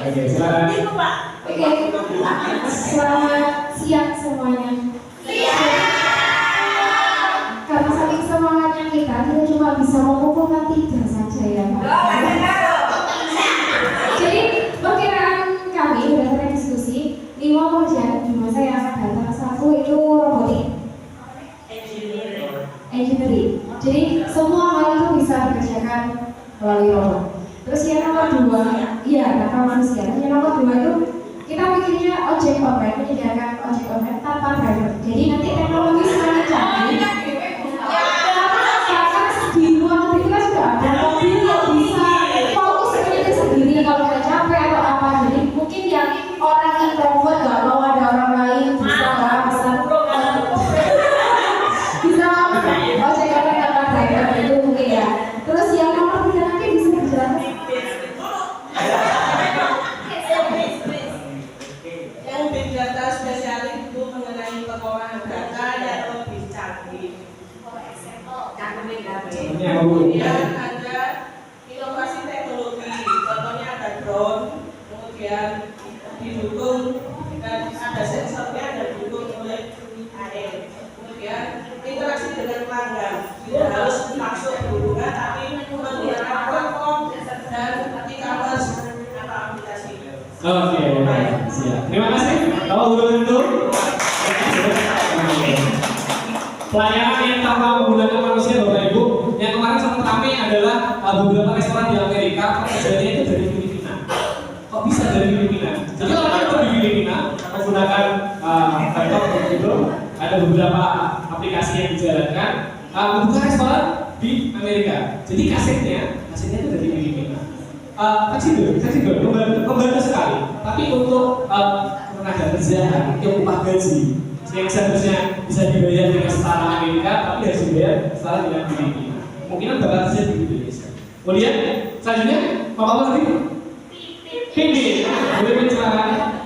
Oke, silakan. Oke, selamat siang semuanya. Karena saking semangatnya kita cuma bisa mengumpulkan 3 saja ya Pak. Jadi perkiraan kami berdasarkan diskusi 5 pekerjaan di masa yang akan datang. 1 itu robotik, engineering. Jadi semua hal itu bisa dikerjakan melalui robot. Terus yang nomor 2, iya kata manusia. Yang nomor 2 itu kita pikirnya ojek online, menyediakan ojek online tanpa driver. Jadi nanti teknologi semakin canggih. Karena di luar negeri kita sudah ada mobil yang bisa fokus sendiri kalau nggak capek atau apa. Jadi mungkin yang orang introvert nggak mau ada orang lain bisa ojek online tanpa driver itu mungkin ya. Terus yang nomor 3 nanti bisa berjalan. Yang big data spesialis itu mengenai pengolahan data yang lebih canggih. Kemudian ada inovasi teknologi, contohnya ada drone, kemudian didukung dan ada sensornya dan didukung oleh air. Kemudian interaksi dengan pelanggan, tidak harus langsung berhubungan tapi menggunakan platform dan e-commerce atau aplikasi. Oke, siap. Terima kasih. Kalau belum itu, pelayanan yang tanpa menggunakan manusia, Bapak Ibu. Yang kemarin sempat ramai adalah beberapa restoran di Amerika pekerjaannya itu dari Filipina. Kok bisa dari Filipina? Jadi orang itu di Filipina menggunakan laptop itu, ada beberapa aplikasi yang dijalankan membuka restoran di Amerika. Jadi kasetnya hasilnya itu dari Filipina. Fleksibel, membantu sekali. Tapi untuk tenaga kerjaan, yang upah gaji yang seharusnya bisa dibayar dengan setara Amerika, tapi harus dibayar setara dengan Filipina. Kemungkinan bakal terjadi di Indonesia. Kemudian selanjutnya, apa tadi? Pipit. Boleh menceritakan?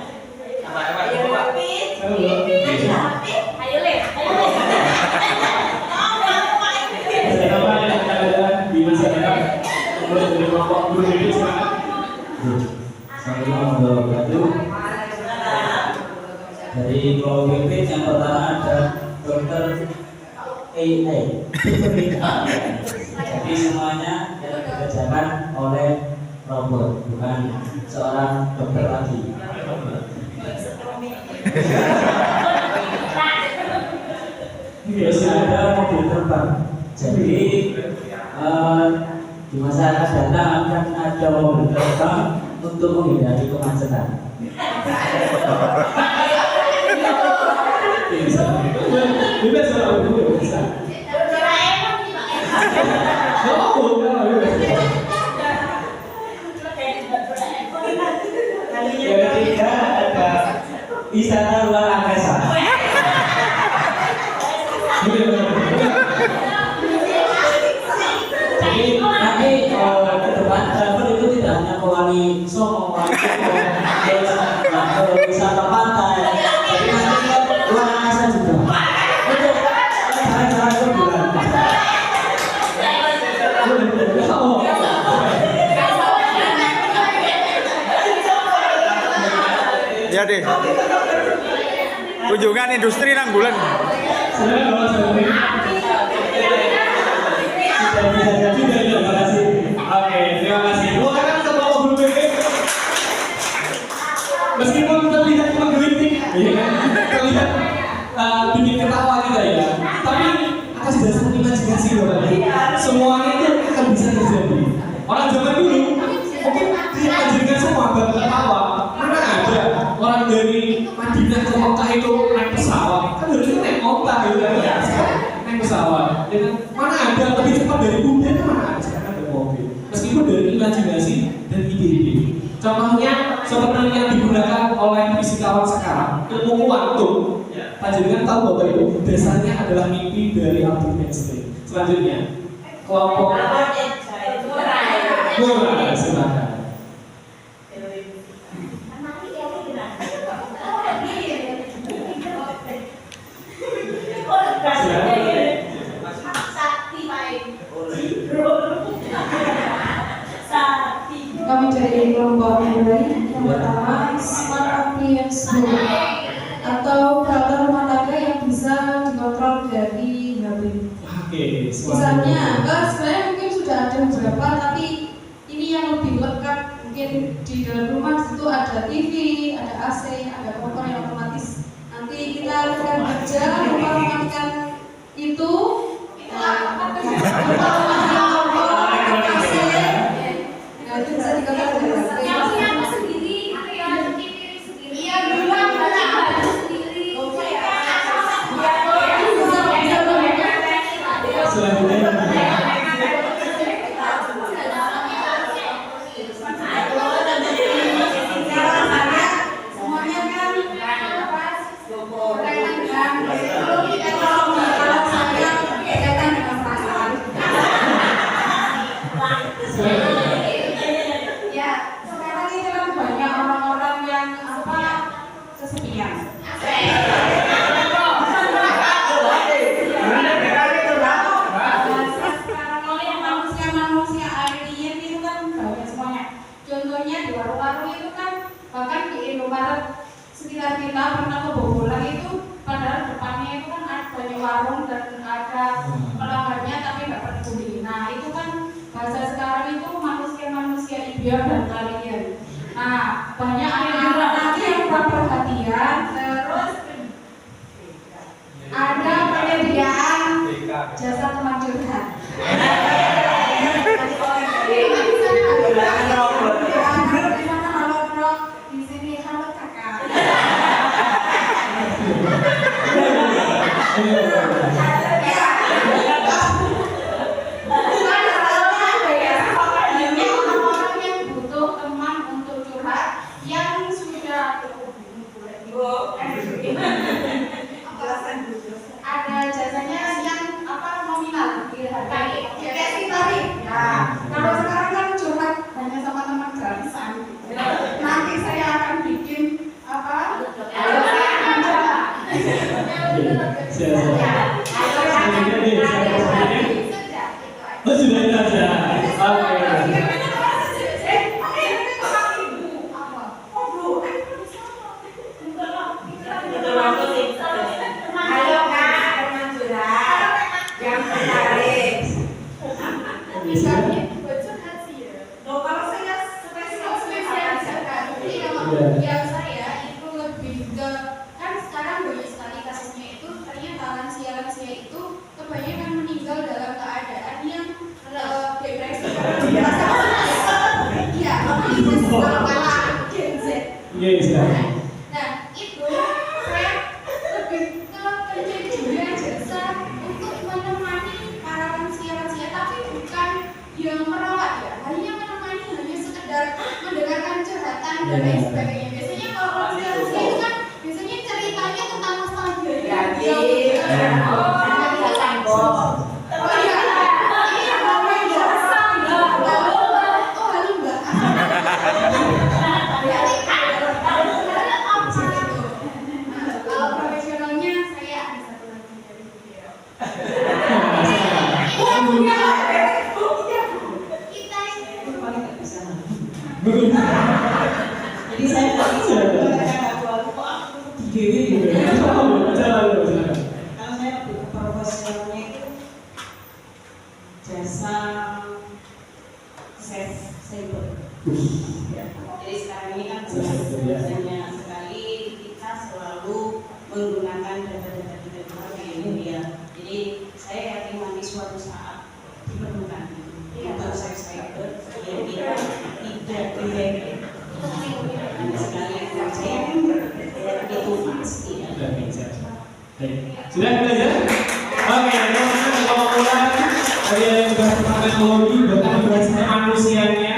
Ayo Le. Apa yang ada di masyarakat? Mulai dari kelompok guru ini silakan. Assalamualaikum warahmatullahi wabarakatuh. Dari kelompok pipit yang pertama ada Dr. AI. Jadi semuanya yang dikerjakan oleh robot, bukan seorang dokter lagi. Biasanya ada mobil terbang. Jadi di masa akan datang akan ada mobil terbang untuk menghindari kemacetan. Bisa. Yang ketiga ada wisata luar angkasa. Jadi nanti ke depan travel itu tidak hanya ke Wali Songo, wisata pantai, tapi nanti ke luar angkasa juga. Untuk jalan-jalan ke bulan. Ya deh. Kunjungan industri nang bulan. Terima kasih. Oke, terima kasih. Silakan ke bawah guru BP. Meskipun terlihat menggelitik, ya kan? Terlihat bikin ketawa kita ya. Tapi atas dasar imajinasi loh kan. Semuanya itu akan bisa terjadi. Orang zaman dulu mungkin diajarkan semua bakal ketawa. Mana ada orang dari Madinah ke Mekah itu naik pesawat. Kan dulu itu naik motor gitu kan ya. Naik pesawat. Ya kan? Mana ada lebih cepat dari bumi itu mana ada sekarang ada mobil. Meskipun dari imajinasi dan ide-ide. Contohnya seperti yang digunakan oleh fisikawan sekarang, ilmu kuantum. Panjenengan tahu bahwa itu dasarnya adalah mimpi dari Albert Einstein. Selanjutnya, kelompok Murah, silakan. Kami dari kelompok mulai yang pertama smart appliance atau peralatan rumah tangga yang bisa dikontrol dari HP. Oke, Misalnya, sebenarnya mungkin sudah ada beberapa, tapi ini yang lebih lengkap. Mungkin di dalam rumah itu ada TV, ada AC, ada kompor yang otomatis. Nanti kita akan kerja mematikan itu, itu bisa dikatakan dan kalian. Nah, banyak anak-anak nanti yang kurang perhatian, terus ada penyediaan jasa teman curhat. Di sini halo kakak. Oh sudah itu aja. Oke. Halo Kak, teman curhat yang menarik. Misalnya curhat sih ya. Loh, kalau saya spesial Yang saya itu lebih ke kan sekarang banyak sekali kasusnya itu ternyata lansia-lansia itu kebanyakan meninggal dalam keadaan yang depresi. Iya, itu sekolah Gen Z. Yes, ya. Nah, itu saya lebih ke penyedia jasa untuk menemani para lansia-lansia, tapi bukan yang merawat ya, hanya menemani, hanya sekedar mendengarkan curhatan dan lain sebagainya. Biasanya kalau lansia-lansia itu kan biasanya ceritanya tentang nostalgia. Jadi, Oh iya, ini ngomongin jasa enggak? Oh, halo Mbak. Kalau profesionalnya saya ada satu lagi dari beliau. Kita paling nggak bisa. Jadi saya nggak bisa mengatakan kok aku di Jalan. Kalau saya lebih ke profesionalnya itu jasa cyber. Jadi sekarang ini kan banyak sekali kita selalu menggunakan data-data kita di media. Jadi saya yakin nanti suatu saat diperlukan untuk cyber yang kita tidak dihack. Sekali saya itu pasti. Sudah belajar? Oke, teman-teman kalau mulai dari yang sudah teknologi bahkan bahasa manusianya.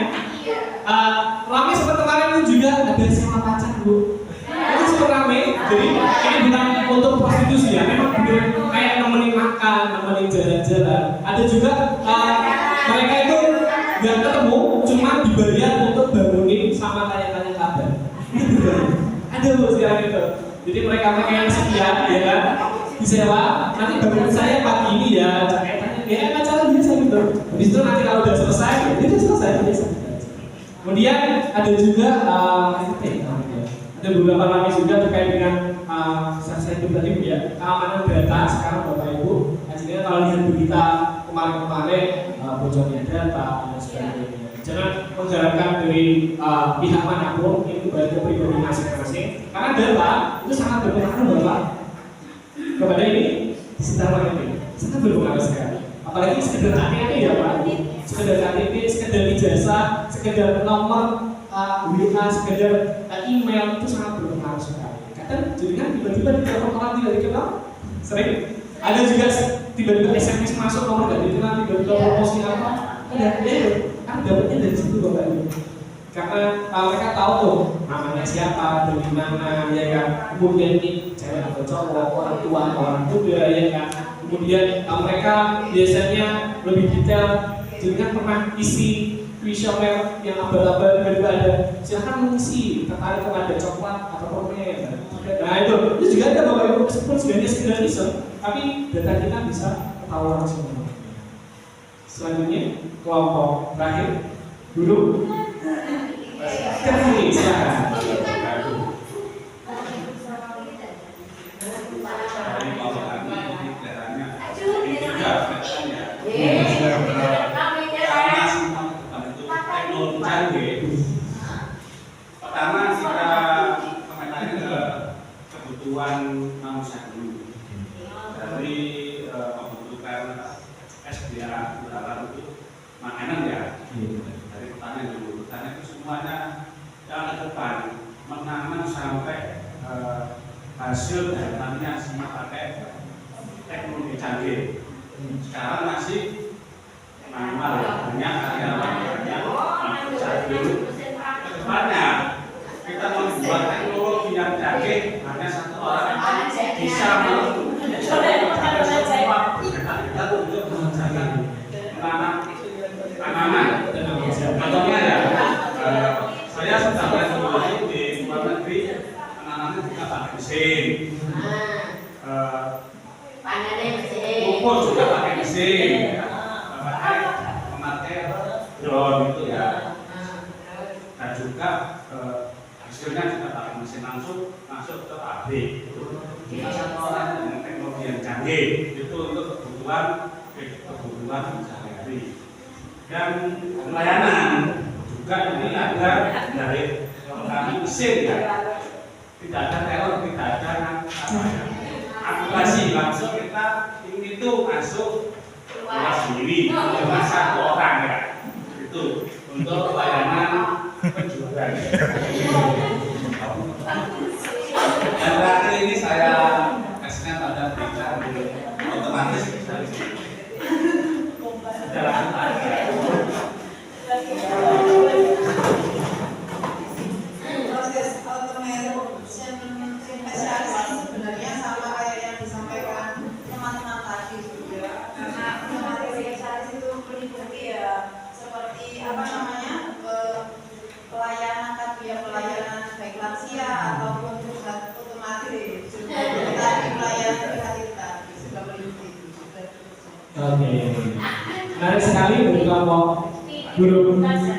Rame seperti kemarin itu juga ada sewa pacar Bu. Itu super rame. Jadi ini bukan untuk prostitusi ya, memang bener kayak nemenin makan, nemenin jalan-jalan. Ada juga mereka itu nggak ketemu, cuma dibayar untuk bangunin sama tanya-tanya kabar. Ada Bu sekarang itu. Jadi mereka yang sekian ya kan disewa, nanti bangunin saya pagi ini ya, caketanya ya acara biasa gitu. Habis itu nanti kalau udah selesai, ya udah selesai biasa. Kemudian ada juga ada beberapa lagi juga terkait dengan saya itu tadi ya, keamanan data sekarang Bapak Ibu. Akhirnya kalau lihat berita kemarin-kemarin bocornya data dan sebagainya. Jangan mengharapkan dari pihak manapun, itu balik ke pribadi masing-masing. Karena data itu sangat berpengaruh Bapak kepada ini sekitar marketing, sangat berpengaruh sekali. Apalagi sekedar KTP ya Pak, sekedar KTP, sekedar ijazah, sekedar nomor WA, sekedar email itu sangat berpengaruh sekali. Kadang jadi kan tiba-tiba di telepon orang tidak dikenal, sering. Ada juga tiba-tiba SMS masuk nomor tidak dikenal, tiba-tiba promosi apa, kan dapatnya dari situ Bapak Ibu. Karena mereka tahu tuh namanya siapa, dari mana, ya kan. Kemudian ini cewek atau cowok, orang tua atau orang muda, ya kan. Kemudian mereka biasanya lebih detail. Jadi kan pernah isi kuesioner yang abal-abal juga ada. Silahkan mengisi tertarik kepada coklat atau permen. Nah itu juga ada Bapak Ibu, meskipun sebenarnya sekedar iseng, tapi data kita bisa ketahuan semua. Selanjutnya kelompok terakhir guru. Kasih silakan. Teknologi canggih. Pertama kita komentarnya adalah kebutuhan manusia dulu. Dari membutuhkan SDA dalam itu makanan ya. Dari pertanian dulu. Pertanian itu semuanya yang ke depan menanam sampai hasil dari pertanian semua pakai teknologi canggih. Sekarang masih manual, banyak karyawan banyak canggih. Kedepannya kita membuat teknologi yang canggih, hanya satu orang bisa kita untuk mengerjakan menanam tanaman. Contohnya ya, saya sudah berada di luar negeri, menanamnya juga pakai mesin. Pupuk juga pakai mesin, pakai hasilnya kita pakai mesin langsung masuk ke pabrik. Kita satu orang dengan teknologi yang canggih itu untuk kebutuhan sehari-hari. Dan pelayanan juga ini ada dari kami mesin ya. Tidak ada teror, tidak ada akumulasi, langsung kita itu masuk keluar sendiri, cuma satu orang ya. Itu untuk pelayanan penjualan. Dan terakhir ini saya kasihkan pada berita otomatis dari sini. Jalan aja. Proses spesialis sebenarnya sama kayak yang disampaikan teman-teman tadi juga. Karena otomatis spesialis itu meliputi ya seperti apa namanya pelayanan tadi ya, pelayanan baik lansia ataupun juga otomatis juga tadi pelayanan kita sudah meliputi itu juga. Oke, menarik sekali dari kelompok guru kenali.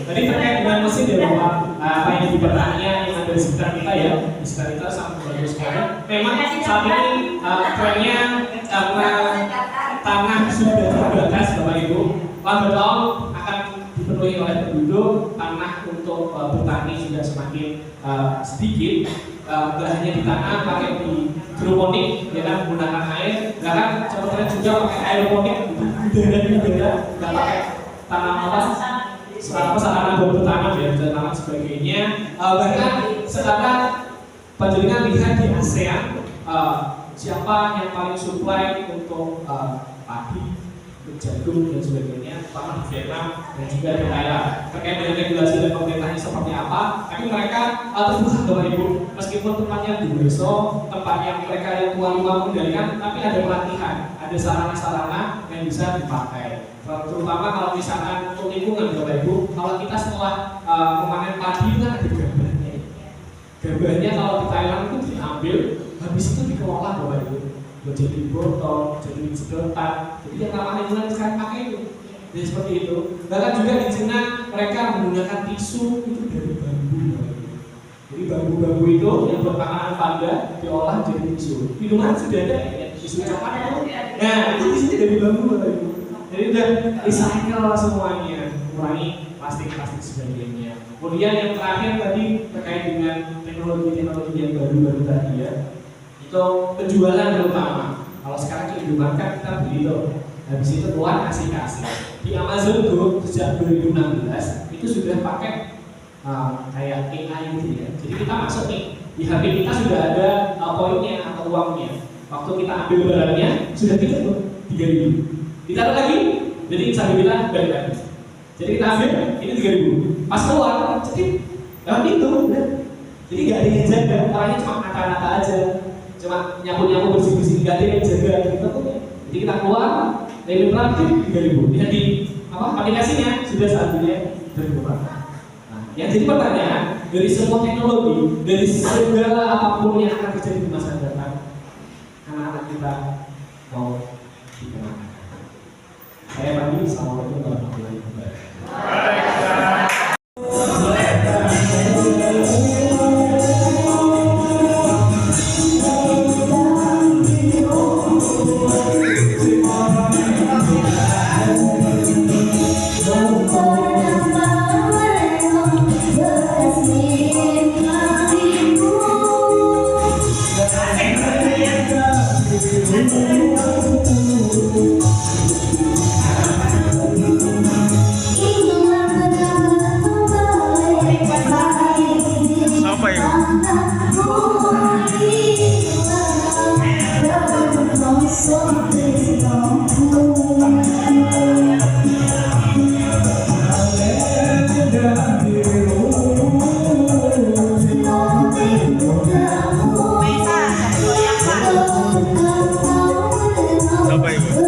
Tadi terkait dengan mesin ya Bapak, apa yang di pertanian yang ada di sekitar kita ya, di sekitar kita sangat bagus sekali. Memang saat ini trennya karena tanah sudah terbatas Bapak Ibu, lambat laun akan dipenuhi oleh penduduk, tanah untuk bertani sudah semakin sedikit. Tidak hanya di tanah, pakai di hidroponik, ya kan, menggunakan air. Bahkan contohnya juga pakai aeroponik, udara, nggak pakai tanam tanah buat bertanam ya, dan tanam sebagainya. Bahkan sekarang panjenengan lihat di ASEAN, siapa yang paling supply untuk padi, jagung dan sebagainya, pertama di Vietnam dan juga di Thailand. Terkait dengan regulasi dan pemerintahnya seperti apa, tapi mereka terbuka Bapak Ibu, meskipun tempatnya di desa, tempat yang mereka yang tuan rumah mengendalikan, tapi ada pelatihan, ada sarana-sarana yang bisa dipakai. Terutama kalau misalkan untuk lingkungan Bapak Ibu, kalau kita setelah memanen padi itu kan ada gabahnya. Gabahnya kalau di Thailand itu diambil, habis itu dikelola Bapak Ibu. Jadi botol, jadi sedotan, jadi yang ramah lingkungan sekarang pakai itu. Jadi seperti itu. Bahkan juga di Cina mereka menggunakan tisu itu dari bambu. Jadi bambu-bambu itu yang berpakanan pada diolah jadi tisu. Di rumah sudah ada ya, tisu coklat itu. Nah itu tisu dari bambu Bapak Ibu. Jadi udah recycle semuanya, mengurangi plastik-plastik sebagainya. Kemudian yang terakhir tadi terkait dengan teknologi-teknologi yang baru-baru tadi ya. Itu penjualan terutama. Kalau sekarang di Indomaret kan kita beli loh, habis itu keluar kasih. Di Amazon Go sejak 2016 itu sudah pakai kayak AI gitu ya. Jadi kita masuk nih di HP kita sudah ada poinnya atau uangnya. Waktu kita ambil barangnya sudah tidak tuh 3.000. Ditaruh lagi, jadi sambil bilang balik lagi. Jadi kita ambil ini 3.000. Pas keluar, jadi itu udah. Jadi nggak ada yang jaga, orangnya cuma kata-kata aja. Cuma nyapu-nyapu bersih-bersih, nggak ada yang jaga gitu tuh. Jadi kita keluar, lebih praktik 3.000. Lihat di aplikasinya sudah saatnya 3.000. Nah, yang jadi pertanyaan dari semua teknologi, dari segala apapun yang akan terjadi di masa depan, anak-anak kita mau dikenal. Saya Bandi, assalamualaikum warahmatullahi wabarakatuh. Apa itu?